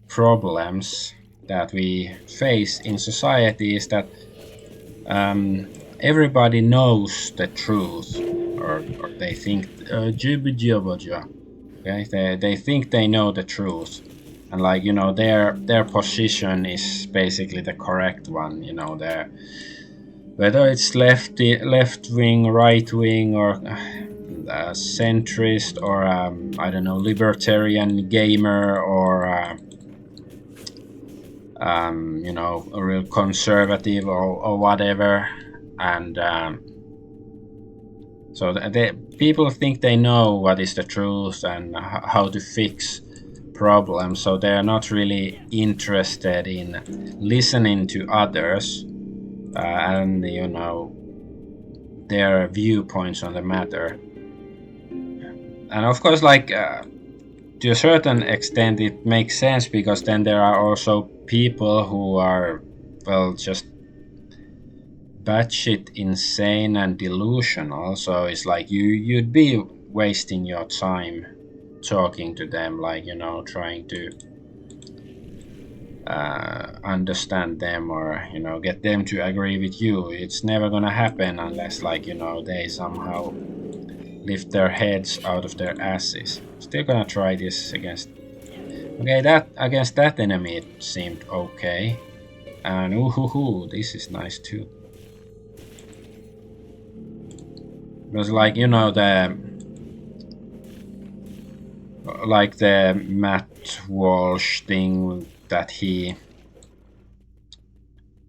problems that we face in society is that everybody knows the truth, or they think okay, they think they know the truth, and like, you know, their position is basically the correct one, you know, their, whether it's left wing, right wing, or centrist, or I don't know, libertarian gamer, or you know, a real conservative, or whatever. And so people think they know what is the truth and how to fix problems, so they're not really interested in listening to others and, you know, their viewpoints on the matter. And of course, like to a certain extent it makes sense, because then there are also people who are, well, just batshit insane and delusional. So it's like you'd be wasting your time talking to them, like, you know, trying to understand them, or, you know, get them to agree with you. It's never gonna happen unless, like, you know, they somehow lift their heads out of their asses. Still gonna try this against. Okay, that against that enemy it seemed okay. And ooh, this is nice too. Because, like, you know, the Matt Walsh thing that he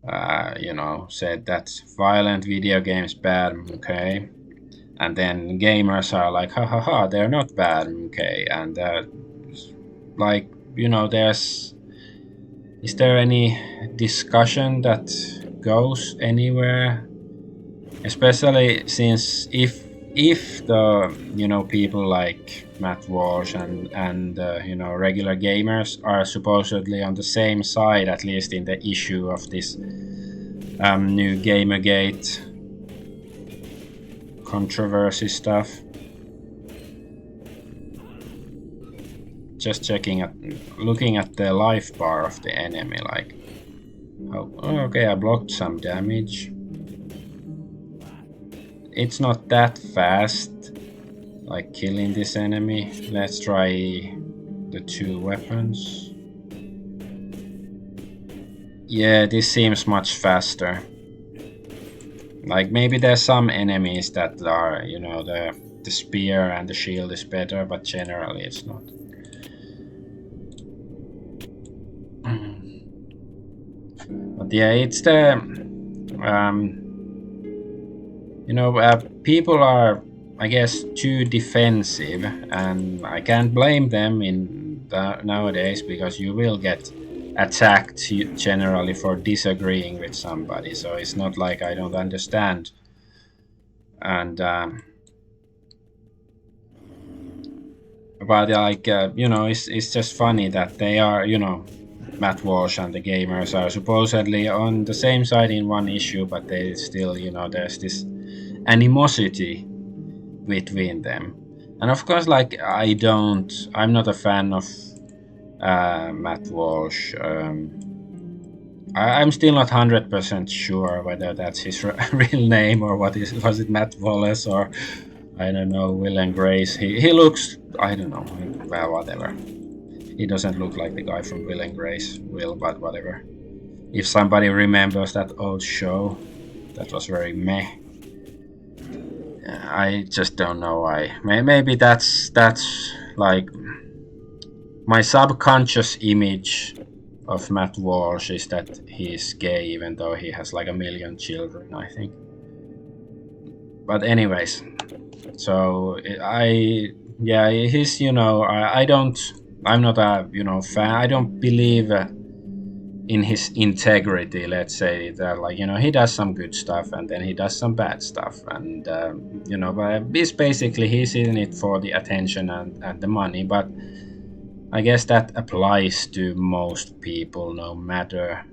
said that violent video games bad, okay, and then gamers are like, ha ha ha, they're not bad, okay, and like, there's is there any discussion that goes anywhere, especially since if the people like Matt Walsh and regular gamers are supposedly on the same side, at least in the issue of this new Gamergate controversy stuff. Just looking at the life bar of the enemy, like, okay, I blocked some damage. It's not that fast, like killing this enemy. Let's try the 2 weapons. Yeah, this seems much faster. Like, maybe there's some enemies that are, the spear and the shield is better, but generally it's not. But yeah, it's the people are, I guess, too defensive, and I can't blame them nowadays, because you will get attacked generally for disagreeing with somebody. So it's not like I don't understand. And but like it's just funny that they are, Matt Walsh and the gamers are supposedly on the same side in one issue, but they still, there's this animosity between them. And of course, like, I'm not a fan of Matt Walsh. I'm still not 100% sure whether that's his real name or was it Matt Wallace or I don't know, Will and Grace. He looks, I don't know, well, whatever. He doesn't look like the guy from Will and Grace, but whatever. If somebody remembers that old show, that was very meh. I just don't know why. Maybe that's like my subconscious image of Matt Walsh is that he's gay, even though he has like 1 million children, I think. But anyways, so he's, I'm not a fan. I don't believe in his integrity. Let's say that, like, he does some good stuff and then he does some bad stuff, and but he's in it for the attention and the money. But I guess that applies to most people, no matter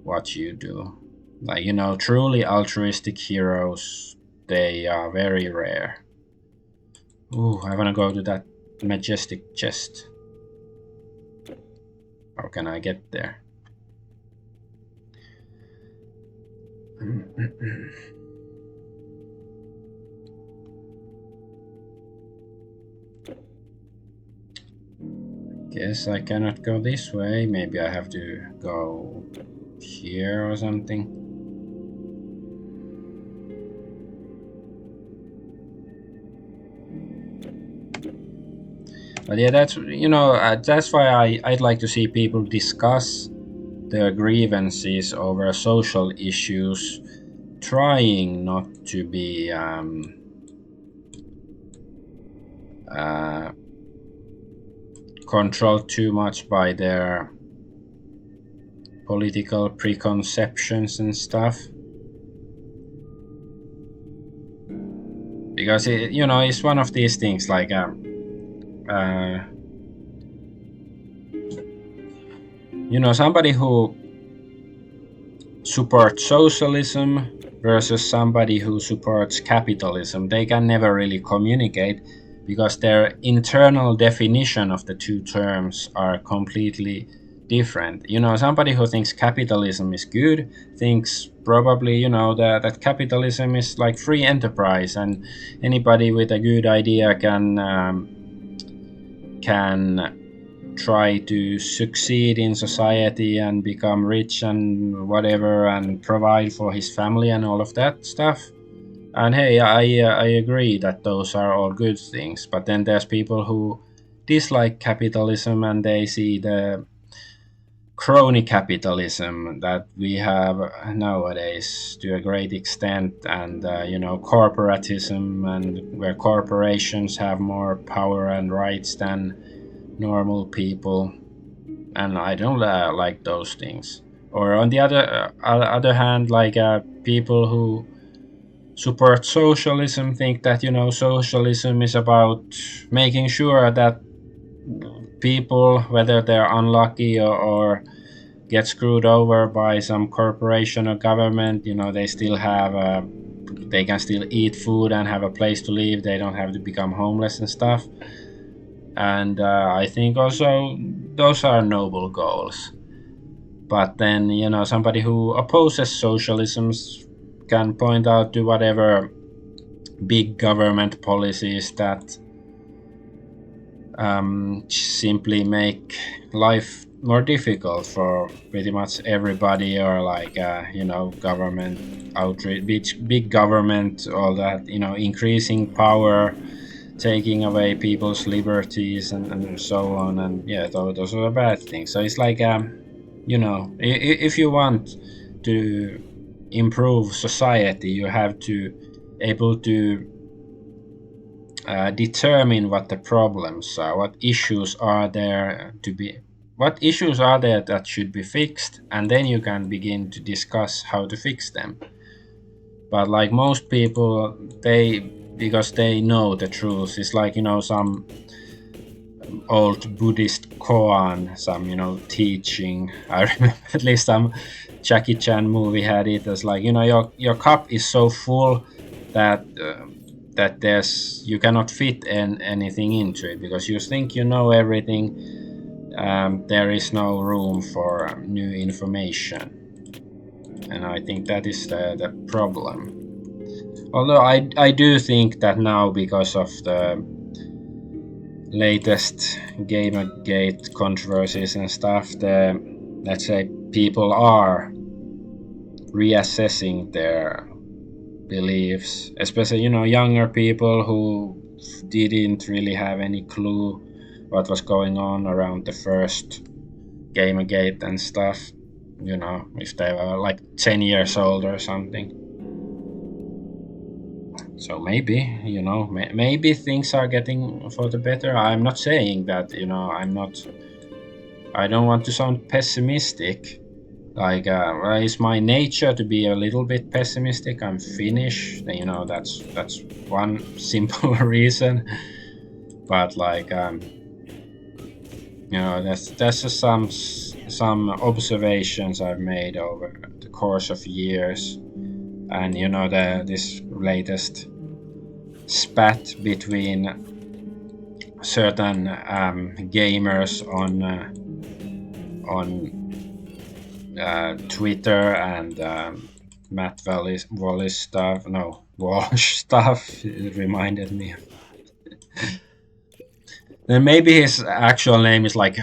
what you do. Like, truly altruistic heroes, they are very rare. Ooh, I wanna go to that majestic chest. How can I get there? Guess I cannot go this way. Maybe I have to go here or something. But yeah, that's why I'd like to see people discuss their grievances over social issues, trying not to be controlled too much by their political preconceptions and stuff. Because it's one of these things, like somebody who supports socialism versus somebody who supports capitalism, they can never really communicate, because their internal definition of the two terms are completely different. Somebody who thinks capitalism is good thinks probably, that capitalism is like free enterprise, and anybody with a good idea can try to succeed in society and become rich and whatever and provide for his family and all of that stuff. And hey, I agree that those are all good things, but then there's people who dislike capitalism and they see the crony capitalism that we have nowadays to a great extent, and corporatism, and where corporations have more power and rights than normal people, and I don't like those things. Or on the other hand, like people who support socialism think that socialism is about making sure that people, whether they're unlucky or get screwed over by some corporation or government, they still have they can still eat food and have a place to live. They don't have to become homeless and stuff. And I think also those are noble goals. But then somebody who opposes socialism can point out to whatever big government policies that simply make life more difficult for pretty much everybody, or like government outreach, big government, all that, increasing power, taking away people's liberties, and so on. And yeah, those are bad things. So it's like if you want to improve society, you have to able to determine what the problems are, what issues are there that should be fixed, and then you can begin to discuss how to fix them. But like most people, because they know the truth, it's like some old Buddhist koan, some teaching. I remember at least some Jackie Chan movie had it as like your cup is so full that you cannot fit anything into it, because you think you know everything. There is no room for new information, and I think that is the problem. Although I do think that now, because of the latest Gamergate controversies and stuff, let's say people are reassessing their beliefs, especially younger people who didn't really have any clue what was going on around the first Gamergate and stuff, if they were like 10 years old or something. So maybe maybe things are getting for the better. I'm not saying that I don't want to sound pessimistic. Like it's my nature to be a little bit pessimistic. I'm Finnish, that's one simple reason. But like that's just some observations I've made over the course of years, and this latest spat between certain gamers on Twitter and Matt Walsh stuff. No, Walsh stuff. It reminded me. Then maybe his actual name is like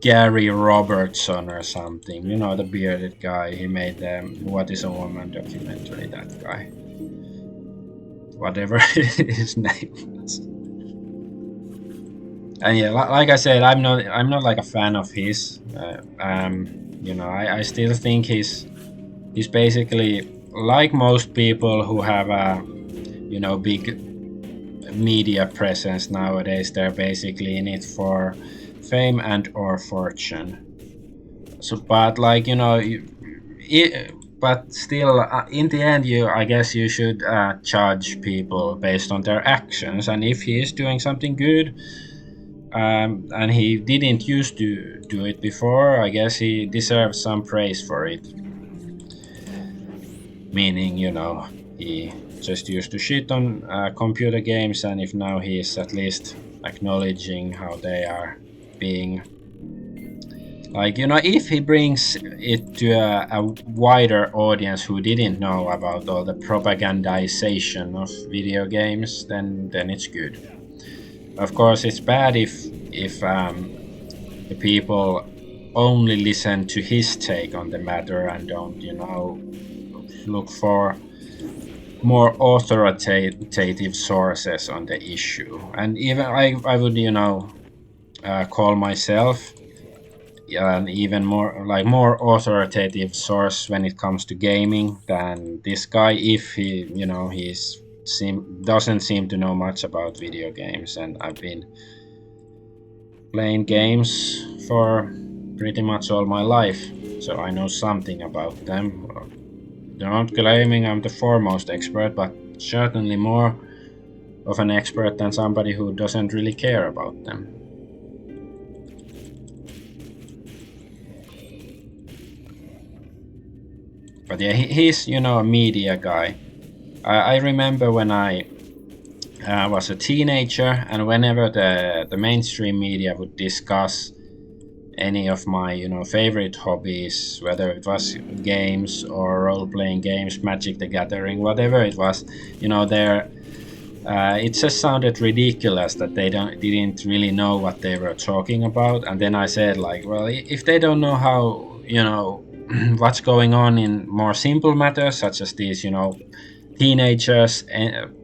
Gary Robertson or something. The bearded guy. He made the "What Is a Woman" documentary. That guy. Whatever his name was. And yeah, like I said, I'm not like a fan of his. I still think he's basically like most people who have a big media presence nowadays. They're basically in it for fame and or fortune. So, but like but still, in the end, I guess you should judge people based on their actions. And if he is doing something good, and he didn't used to do it before, I guess he deserves some praise for it. Meaning, he just used to shit on computer games, and if now he is at least acknowledging how they are being, like, if he brings it to a wider audience who didn't know about all the propagandization of video games, then it's good. Of course, it's bad if the people only listen to his take on the matter and don't, look for more authoritative sources on the issue. And even I would, call myself, an even more authoritative source when it comes to gaming than this guy, if he doesn't seem to know much about video games. And I've been playing games for pretty much all my life, so I know something about them. Not claiming I'm the foremost expert, but certainly more of an expert than somebody who doesn't really care about them. But yeah, he's a media guy. I remember when I was a teenager, and whenever the mainstream media would discuss any of my favorite hobbies, whether it was games or role-playing games, Magic the Gathering, whatever it was, it just sounded ridiculous that they didn't really know what they were talking about. And then I said, like, well, if they don't know how what's going on in more simple matters such as these teenagers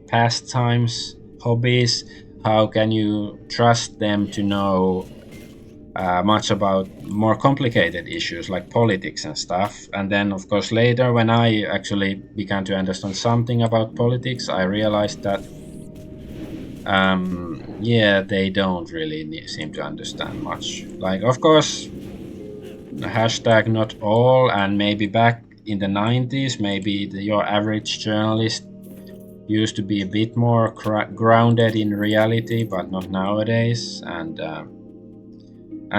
pastimes, hobbies, how can you trust them to know much about more complicated issues like politics and stuff? And then, of course, later when I actually began to understand something about politics, I realized that they don't really seem to understand much. Like, of course, hashtag not all, and maybe back in the 90s, maybe your average journalist used to be a bit more grounded in reality, but not nowadays. And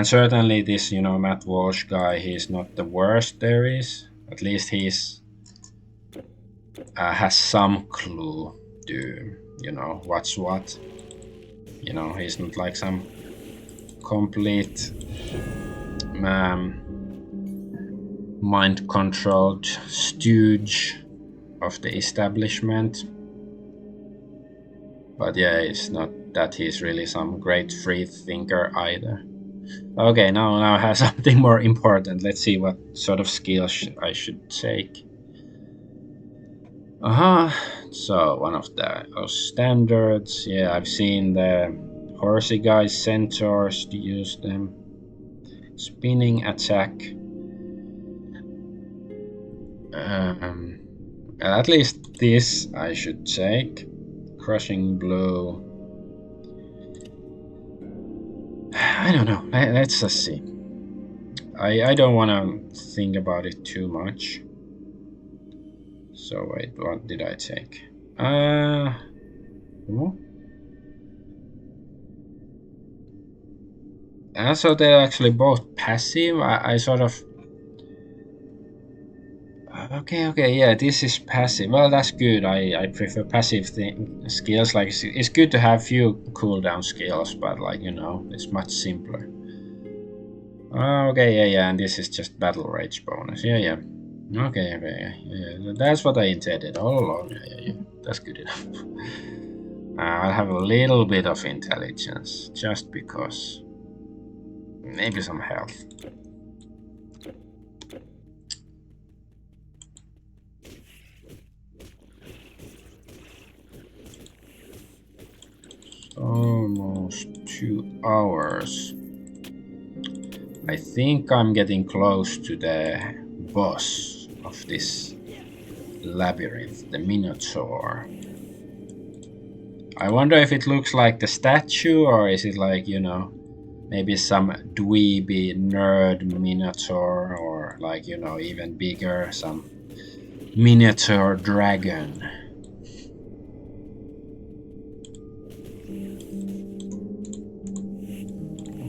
certainly this Matt Walsh guy, he's not the worst there is. At least he's has some clue to what's what. He's not like some complete mind-controlled stooge of the establishment. But yeah, it's not that he's really some great free thinker either. Okay, now I have something more important. Let's see what sort of skills I should take. So one of those standards. Yeah, I've seen the horsey guys, centaurs, to use them. Spinning attack. At least this I should take. Crushing blow. I don't know. Let's just see. I don't want to think about it too much. So wait, what did I take? So they're actually both passive. I sort of. Okay, yeah, this is passive. Well, that's good. I prefer passive skills. Like, it's good to have few cooldown skills, but like it's much simpler. Okay, yeah, and this is just battle rage bonus. Yeah. Okay, yeah. That's what I intended all along. Yeah. That's good enough. I'll have a little bit of intelligence, just because. Maybe some health. Almost 2 hours. I think I'm getting close to the boss of this labyrinth, the Minotaur. I wonder if it looks like the statue, or is it like, maybe some dweeby nerd Minotaur, or like, even bigger, some miniature dragon.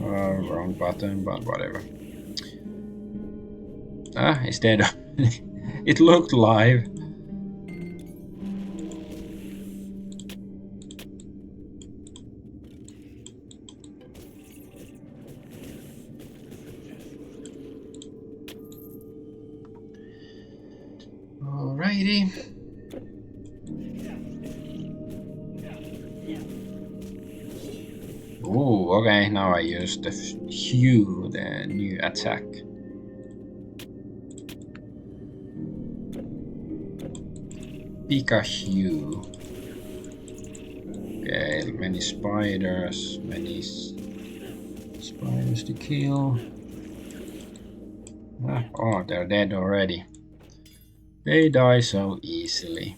Wrong button, but whatever. It's dead. It looked live. Alrighty. Oh, okay, now I use the hue, the new attack. Pika hue. Okay, many spiders to kill. Oh, they're dead already. They die so easily.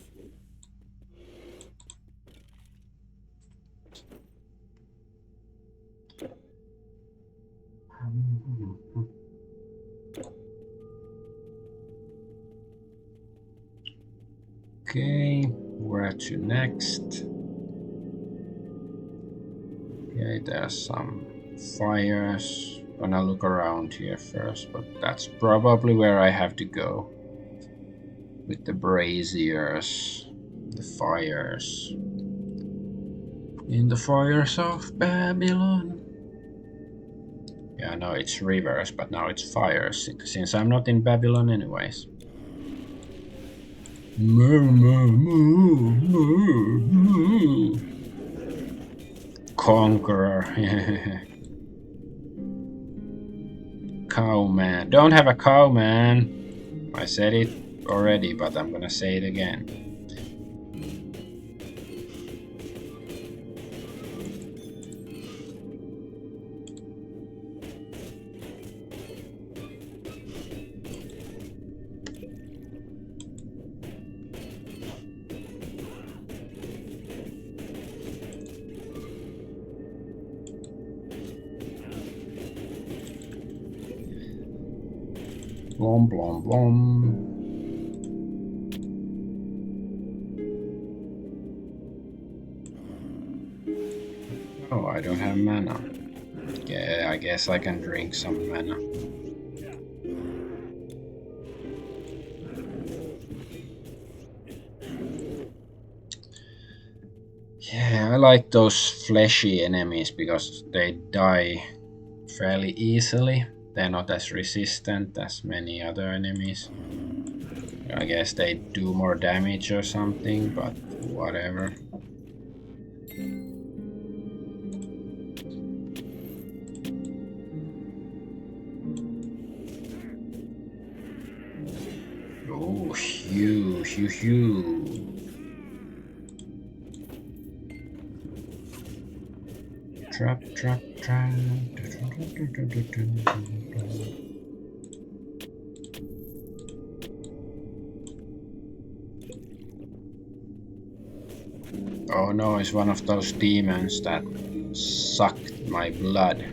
Okay, where to next? Okay, there's some fires. Gonna look around here first, but that's probably where I have to go. With the braziers, the fires. In the fires of Babylon. Yeah, I know it's rivers, but now it's fires, since I'm not in Babylon anyways. Moo, moo, moo, moo, moo. Conqueror. Cowman. Don't have a cowman. I said it already, but I'm gonna say it again. Blom, blom, blom. Oh, I don't have mana. Yeah, I guess I can drink some mana. Yeah, I like those fleshy enemies because they die fairly easily. They're not as resistant as many other enemies. I guess they do more damage or something, but whatever. Oh, Hugh. Trap. Oh no, it's one of those demons that sucked my blood.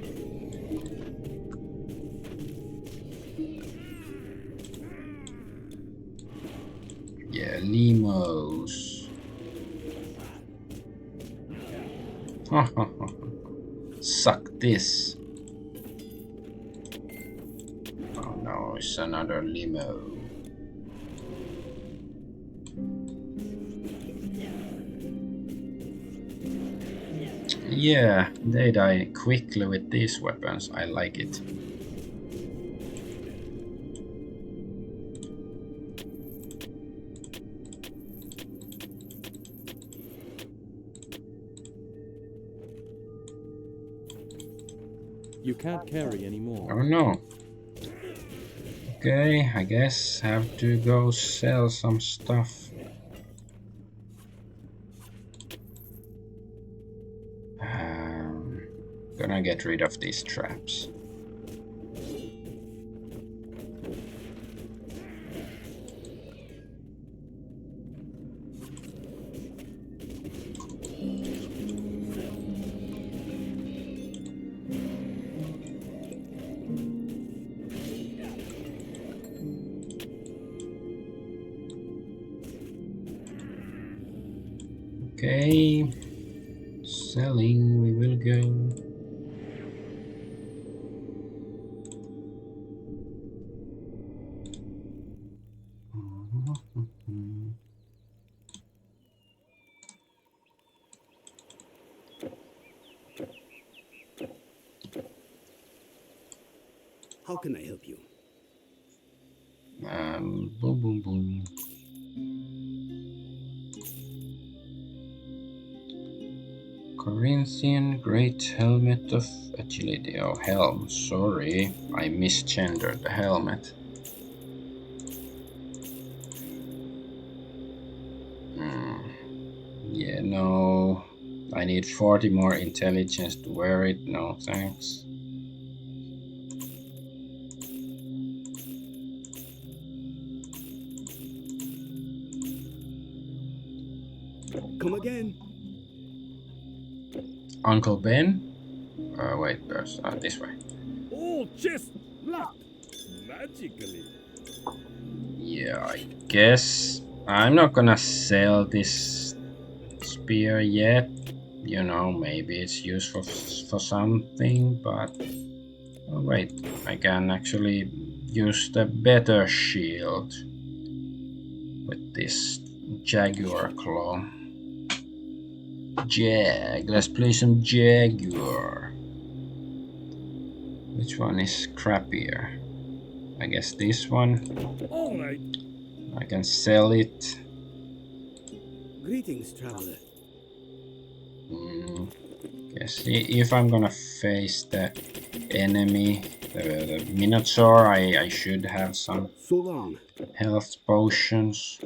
Yeah, lemurs. Suck this. Oh no, it's another limo. Yeah, they die quickly with these weapons. I like it. You can't carry anymore. Oh no. Okay, I guess have to go sell some stuff. Gonna get rid of these traps. Okay, selling we will go. How can I help you? Boom. Corinthian Great Helmet of Agility. Oh, helm. Sorry, I misgendered the helmet. Yeah, no. I need 40 more intelligence to wear it. No, thanks. again. Uncle Ben? Wait, where's this way? All chest locked magically. Yeah, I guess I'm not gonna sell this spear yet. You know, maybe it's useful for something, but oh, wait, I can actually use the better shield with this Jaguar claw. Let's play some Jaguar. Which one is crappier? I guess this one. All right. I can sell it. Greetings, traveler. Guess if I'm gonna face the enemy, the Minotaur, I should have some So long. health potions.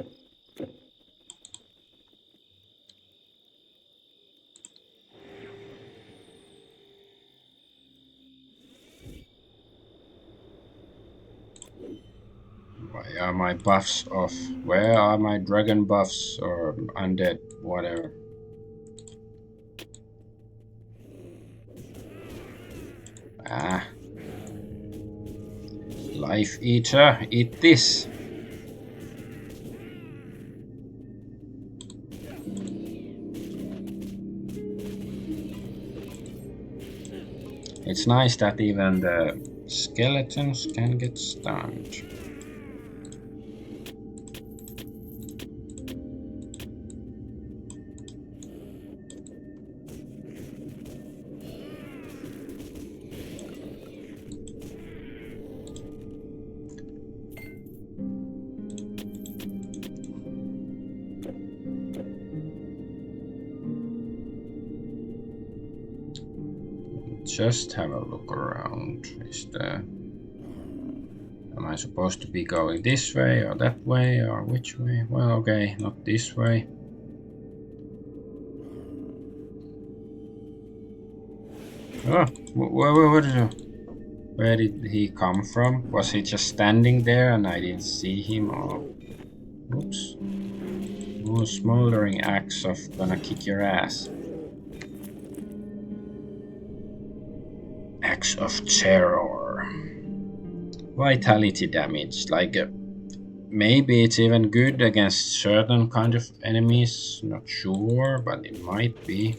Why are my buffs off? Where are my dragon buffs or undead, whatever? Ah. Life Eater, eat this. It's nice that even the skeletons can get stunned. Just have a look around. Am I supposed to be going this way or that way or which way? Well, okay, not this way. Oh, where did he come from? Was he just standing there and I didn't see him? Or oops. Oh, smoldering axe of gonna kick your ass. Axe of terror. Vitality damage, like maybe it's even good against certain kind of enemies, not sure, but it might be.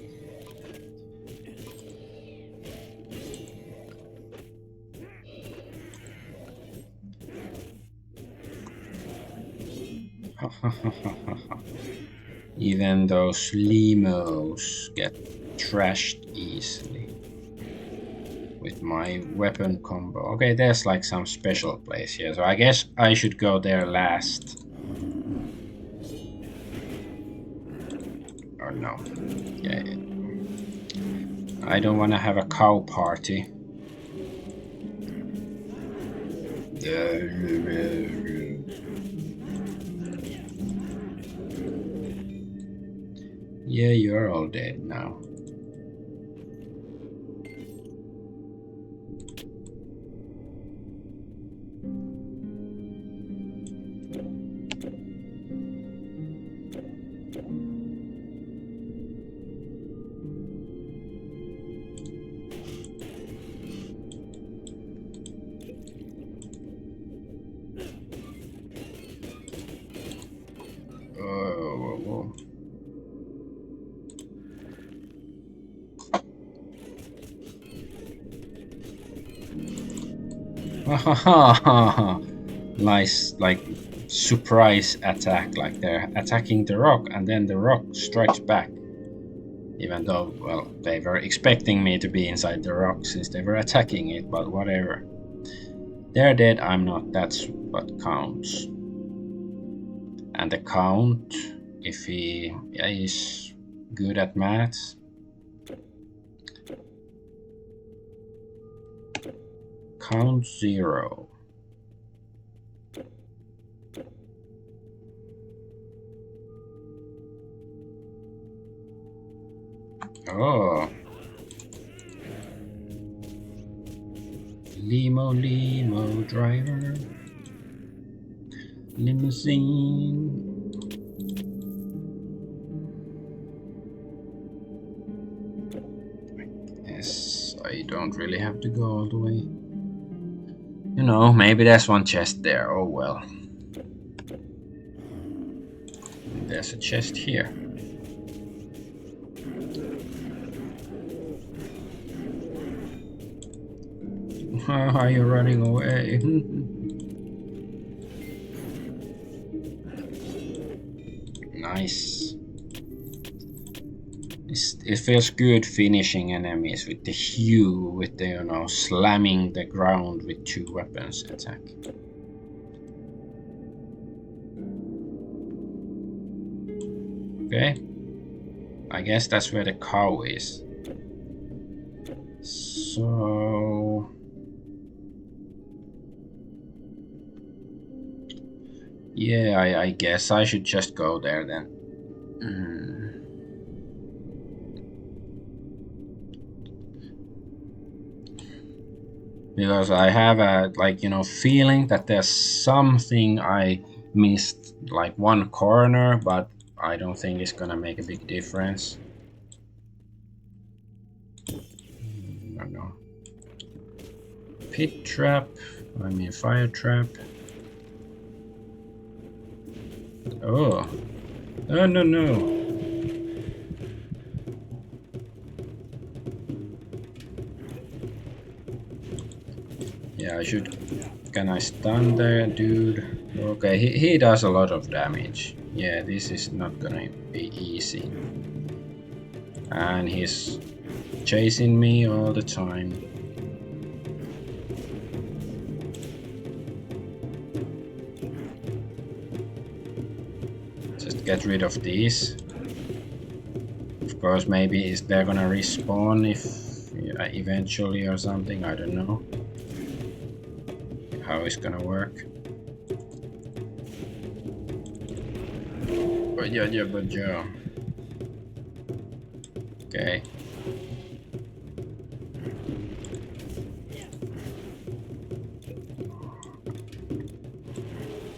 Even those lemurs get trashed easily with my weapon combo. Okay, there's like some special place here, so I guess I should go there last. Or no. Yeah. I don't want to have a cow party. Yeah, you're all dead now. Whoa. Nice, like surprise attack, like they're attacking the rock and then the rock strikes back. Even though, well, they were expecting me to be inside the rock since they were attacking it, but whatever. They're dead, I'm not, that's what counts. And the count, if he is good at maths. Count 0. Oh. Limo driver. Limousine. don't really have to go all the way. You know, maybe there's one chest there. Oh well. There's a chest here. How are you running away? Nice. It feels good finishing enemies with the hue, with the, you know, slamming the ground with 2 weapons attack. Okay. I guess that's where the cow is. So... yeah, I guess I should just go there then. Because I have a, like, you know, feeling that there's something I missed, like one corner, but I don't think it's gonna make a big difference. I don't know. Pit trap, I mean fire trap. Oh. Oh, no. Yeah, I should... can I stun the dude? Okay, he does a lot of damage. Yeah, this is not gonna be easy. And he's chasing me all the time. Just get rid of these. Of course, maybe they're gonna respawn if eventually or something. I don't know how it's gonna work. But yeah. Okay.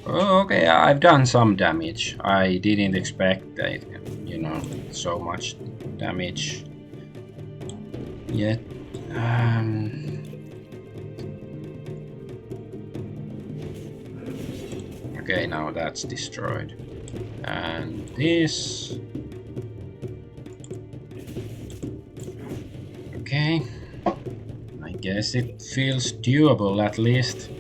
Oh, okay, I've done some damage. I didn't expect that, you know, so much damage yet. Okay, now that's destroyed. And this... okay. I guess it feels doable at least.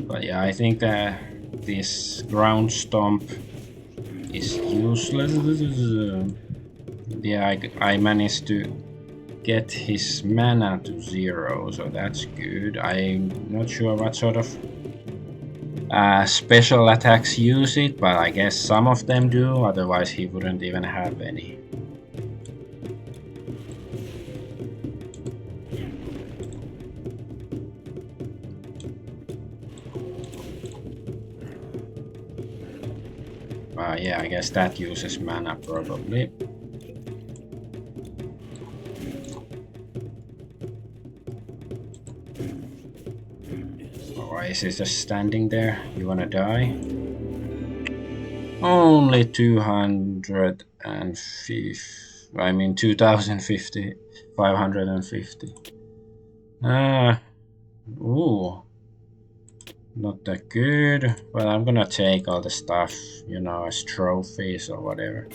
But yeah, I think that this ground stomp is useless. Yeah, I managed to get his mana to 0, so that's good. I'm not sure what sort of special attacks use it, but I guess some of them do, otherwise he wouldn't even have any. Yeah, I guess that uses mana probably. Why is he just standing there? You wanna die? Only 250. I mean 2050. 550. Ooh. Not that good, but I'm gonna take all the stuff, you know, as trophies or whatever.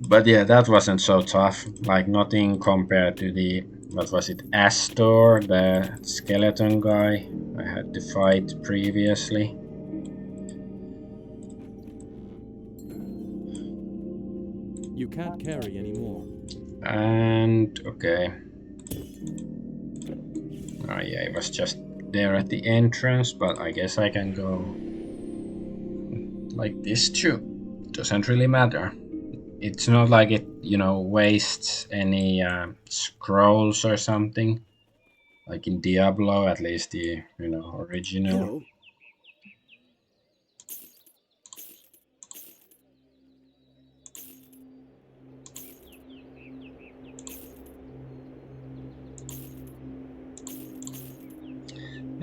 But yeah, that wasn't so tough. Like, nothing compared to the, what was it, Astor, the skeleton guy I had to fight previously. You can't carry anymore. And okay. Oh yeah, it was just there at the entrance, but I guess I can go like this too. Doesn't really matter. It's not like it, you know, wastes any scrolls or something. Like in Diablo, at least the, you know, original. Hello.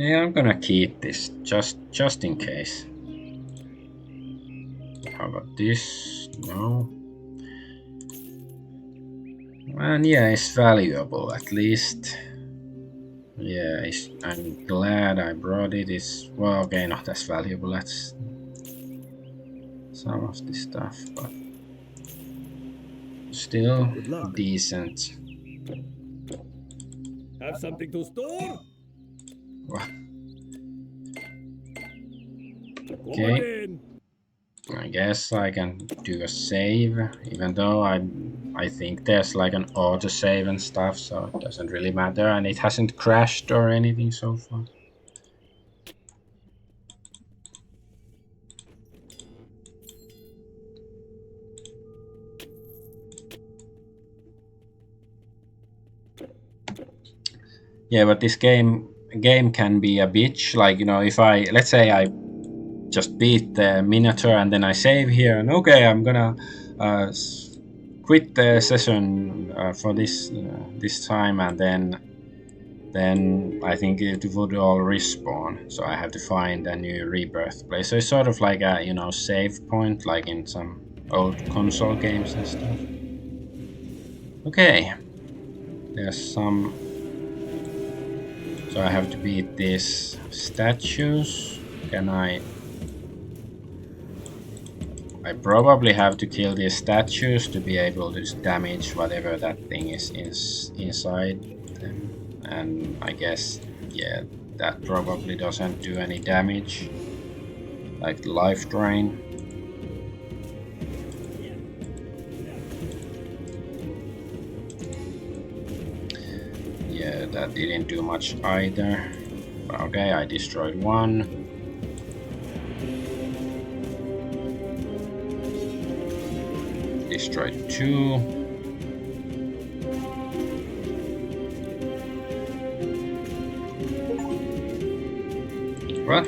Yeah, I'm gonna keep this just in case. How about this? No. And yeah, it's valuable at least. Yeah, I'm glad I brought it. It's, well, okay, not as valuable as some of this stuff, but still Good luck. decent. Have something to store? Come Okay, again. I guess I can do a save, even though I think there's like an auto save and stuff, so it doesn't really matter, and it hasn't crashed or anything so far. Yeah, but this game can be a bitch. Like, you know, if I, let's say I just beat the Minotaur and then I save here, and okay, I'm gonna quit the session for this time, and then I think it would all respawn. So I have to find a new rebirth place. So it's sort of like a, you know, save point, like in some old console games and stuff. Okay, there's some. So I have to beat these statues. Can I probably have to kill these statues to be able to damage whatever that thing is inside them. And I guess, yeah, that probably doesn't do any damage, like life drain. Yeah, that didn't do much either. Okay, I destroyed one. Destroyed two. What?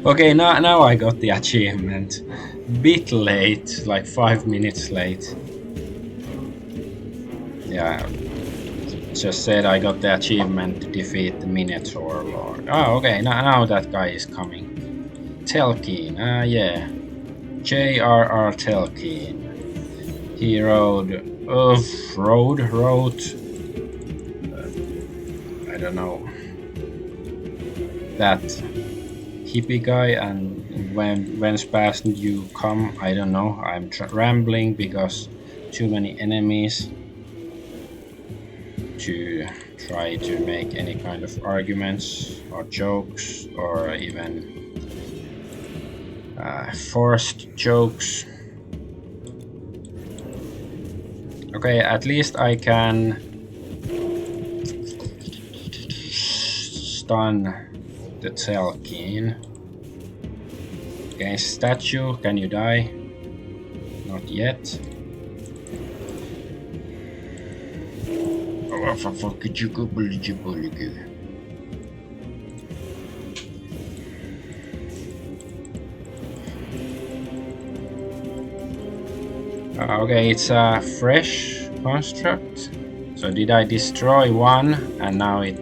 Okay, now I got the achievement. Bit late, like 5 minutes late. Yeah, just said I got the achievement to defeat the Minotaur Lord. Oh, okay, now that guy is coming. Telkeen, yeah. J.R.R. Telkeen. He wrote, I don't know, that hippie guy, and whence past you come, I don't know. I'm rambling because too many enemies to try to make any kind of arguments or jokes or even forced jokes. Okay, at least I can stun the Telkeen. Okay, statue, can you die? Not yet. Okay, it's a fresh construct. So did I destroy one and now it...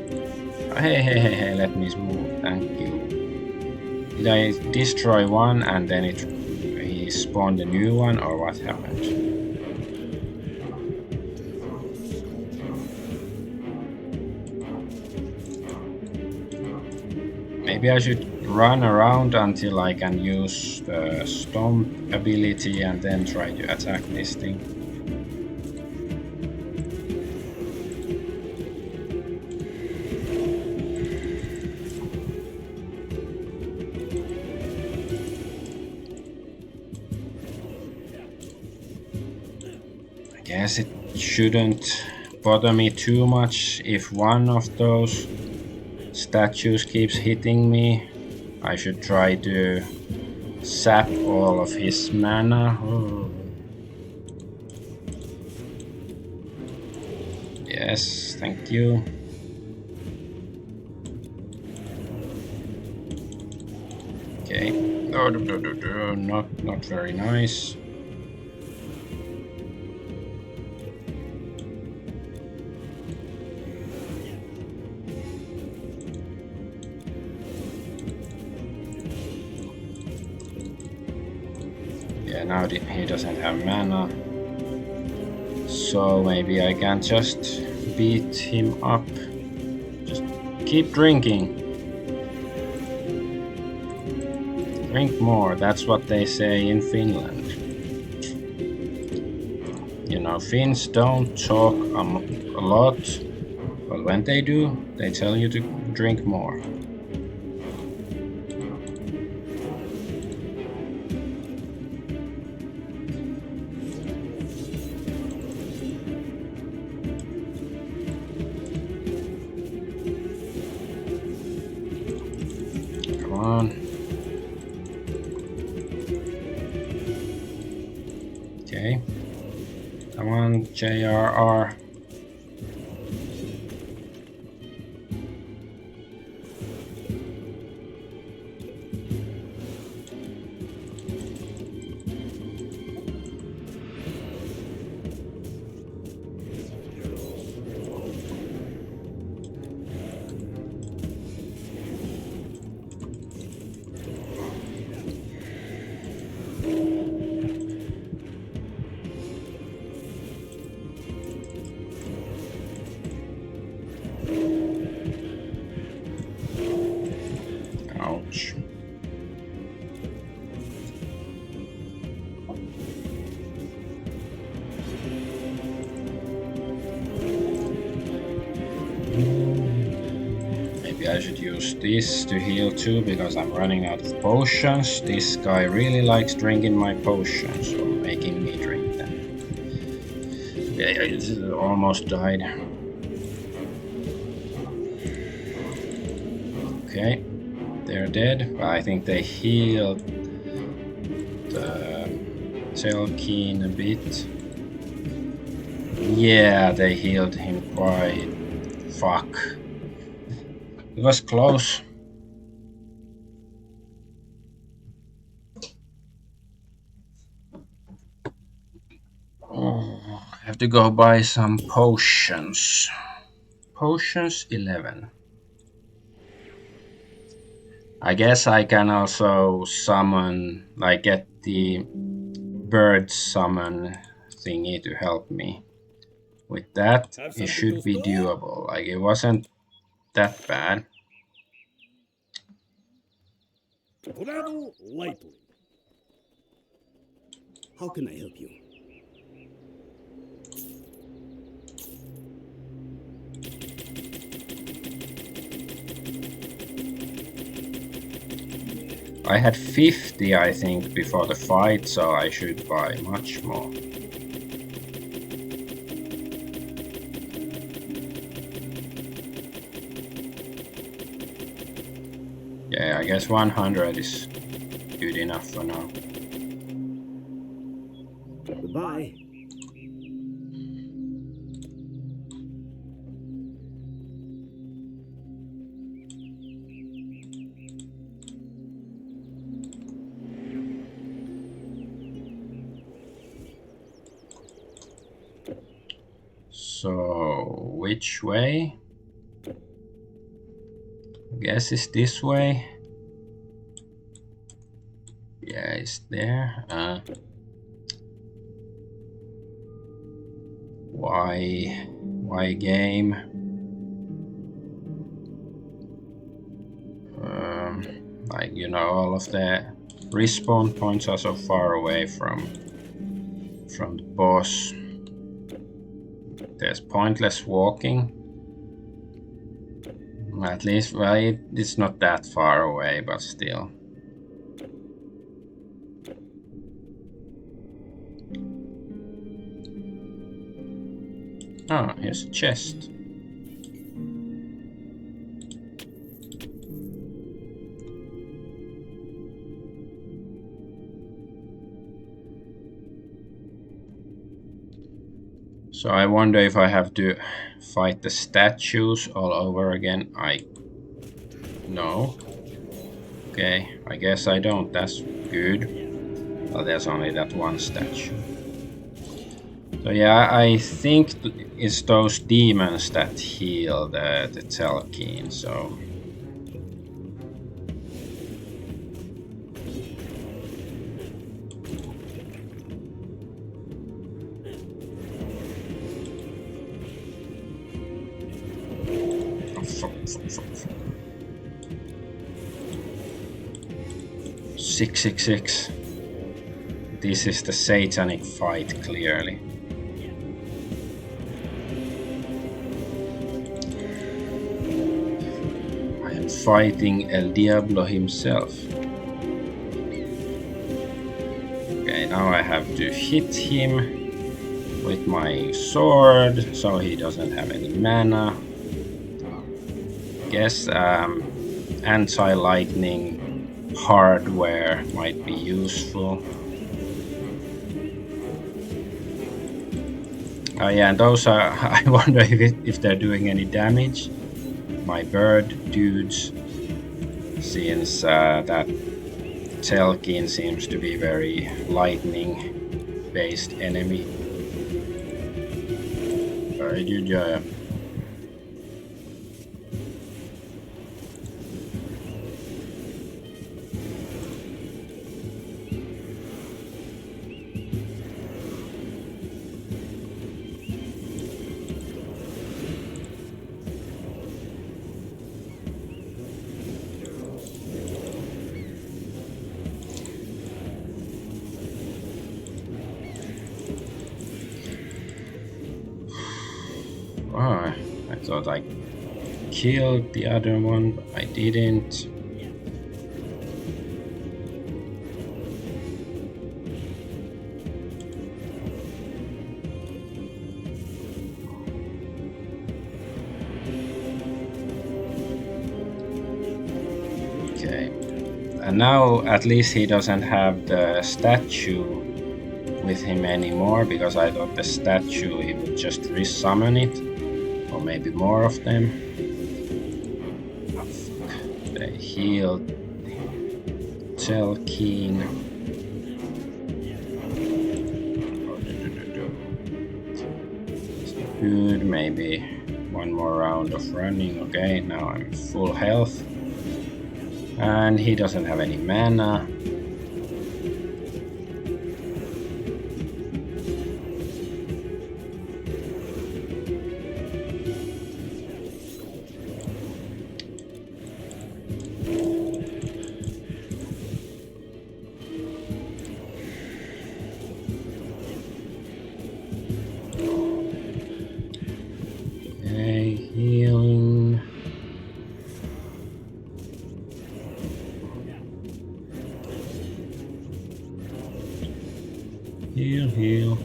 Hey, let me move, thank you. Did I destroy one and then he spawned a new one, or what happened? Maybe I should run around until I can use the stomp ability and then try to attack this thing. I guess it shouldn't bother me too much if one of those statues keeps hitting me. I should try to sap all of his mana. Oh. Yes, thank you. Okay. No, not very nice. Yeah, now he doesn't have mana. So maybe I can just beat him up. Just keep drinking. Drink more, that's what they say in Finland. You know, Finns don't talk a lot, but when they do, they tell you to drink more. Come on. Okay. Come on, JRR. Ouch. Maybe I should use this to heal too, because I'm running out of potions. This guy really likes drinking my potions, or making me drink them. Yeah, it almost died. Okay, they're dead. I think they healed the Telkeen a bit. Yeah, they healed him quite. Fuck. It was close. Oh, I have to go buy some potions. Potions 11. I guess I can also summon, like get the bird summon thingy to help me. With that, Have it something should to be store? doable. Like, it wasn't that bad. Travel lightly. How can I help you? I had 50, I think, before the fight, so I should buy much more. Yeah, I guess 100 is good enough for now. Goodbye. So, which way? I guess it's this way. Yeah, it's there. Why game? Like, you know, all of the respawn points are so far away from the boss. There's pointless walking. At least, well, it's not that far away, but still. Oh, here's a chest. So I wonder if I have to fight the statues all over again. No. Okay, I guess I don't. That's good. Well, there's only that one statue. So yeah, I think it's those demons that heal the Telkeen, so... $666. This is the satanic fight, clearly. I am fighting El Diablo himself. Okay, now I have to hit him with my sword, so he doesn't have any mana. Guess anti-lightning hardware might be useful. Oh yeah, and those are, I wonder if they're doing any damage. My bird dudes, since that Telkin seems to be very lightning based enemy. Very good. Oh, I thought I killed the other one, but I didn't. Okay, and now at least he doesn't have the statue with him anymore, because I thought the statue he would just resummon it, or maybe more of them. Oh, fuck. They healed Telkin. Good, maybe one more round of running. Okay, now I'm full health. And he doesn't have any mana. Okay, healing. Heal.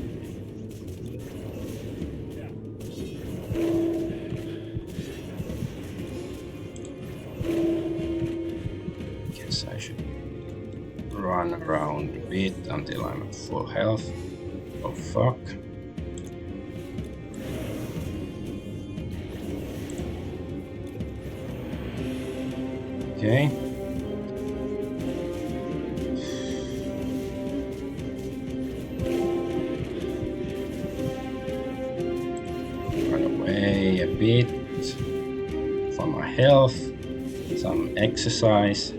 Guess I should run around a bit until I'm at full health. Oh fuck. Okay. Run away a bit for my health, some exercise.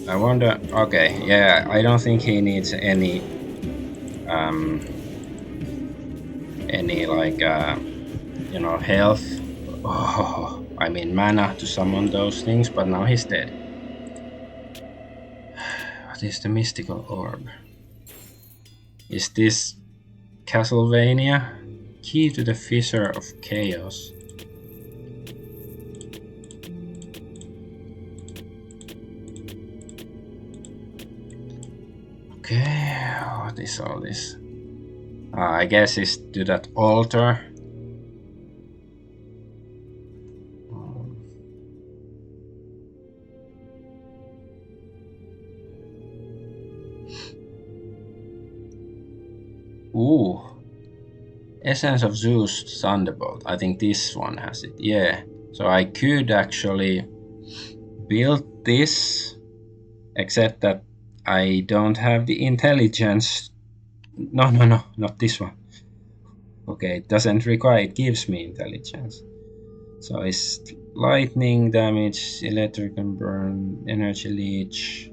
I wonder, okay, yeah, I don't think he needs any like you know, health, I mean mana to summon those things, but now he's dead. What is the mystical orb? Is this Castlevania? Key to the Fissure of Chaos. Okay, what is all this? I guess it's to that altar. Ooh. Essence of Zeus Thunderbolt. I think this one has it. Yeah. So I could actually build this, except that I don't have the intelligence. No, not this one. Okay, it doesn't require, it gives me intelligence. So it's lightning damage, electric and burn, energy leech.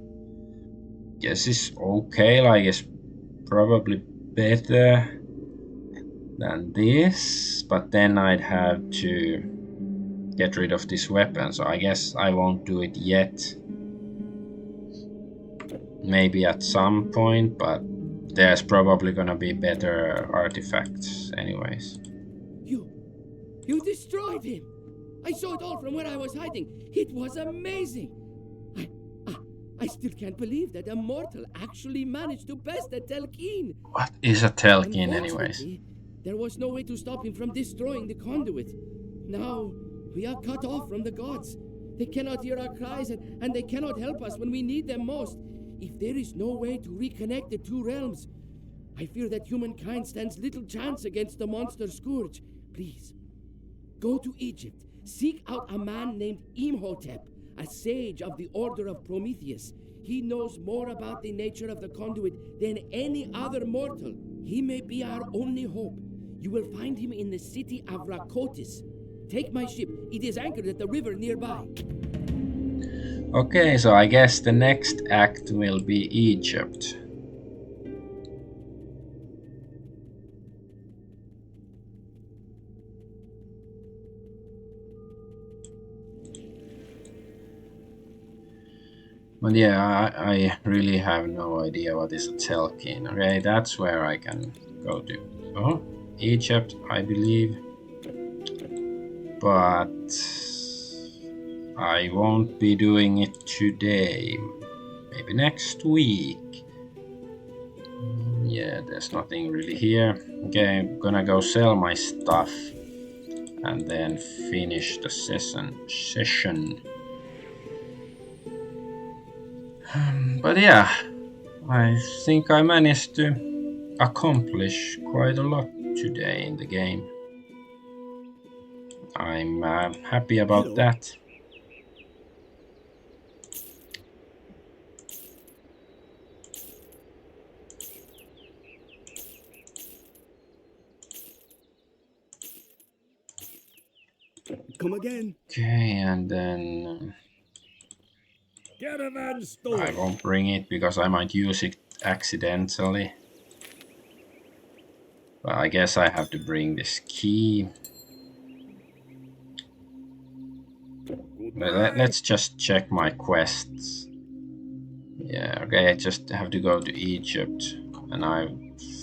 Guess it's okay, like it's probably better than this, but then I'd have to get rid of this weapon, so I guess I won't do it yet. Maybe at some point, but there's probably gonna be better artifacts anyways. You destroyed him! I saw it all from where I was hiding. It was amazing! I still can't believe that a mortal actually managed to best a Telkeen. What is a Telkeen anyways? There was no way to stop him from destroying the conduit. Now, we are cut off from the gods. They cannot hear our cries and they cannot help us when we need them most. If there is no way to reconnect the two realms, I fear that humankind stands little chance against the monster scourge. Please, go to Egypt. Seek out a man named Imhotep, a sage of the Order of Prometheus. He knows more about the nature of the conduit than any other mortal. He may be our only hope. You will find him in the city of Rakotis. Take my ship. It is anchored at the river nearby. Okay, so I guess the next act will be Egypt. But yeah, I really have no idea what is a Telkeen. Okay, that's where I can go to. Oh, Egypt, I believe. But I won't be doing it today. Maybe next week. Yeah, there's nothing really here. Okay, I'm gonna go sell my stuff and then finish the session. But yeah, I think I managed to accomplish quite a lot today in the game. I'm happy about that. Come again. Okay, and then Caravan store. I won't bring it because I might use it accidentally. But I guess I have to bring this key. Let's just check my quests. Yeah, okay, I just have to go to Egypt. And I've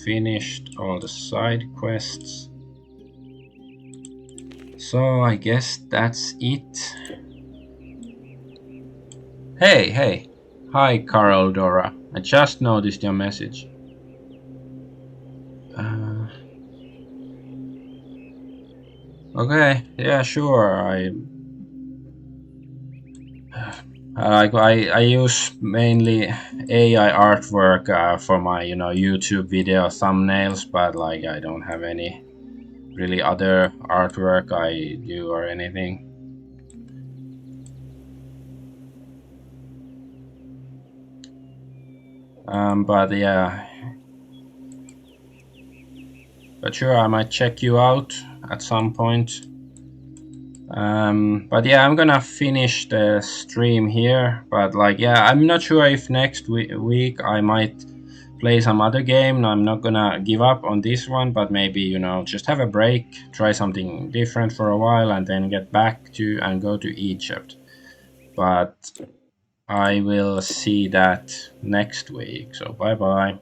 finished all the side quests. So I guess that's it. Hey. Hi, Carol Dora. I just noticed your message. Okay, yeah, sure. I use mainly AI artwork for my YouTube video thumbnails, but like I don't have any really other artwork I do or anything. But yeah, but sure, I might check you out at some point. But yeah, I'm gonna finish the stream here. But like, yeah, I'm not sure if next week I might play some other game. I'm not gonna give up on this one, but maybe just have a break, try something different for a while, and then get back to and go to Egypt. But I will see that next week. So bye bye.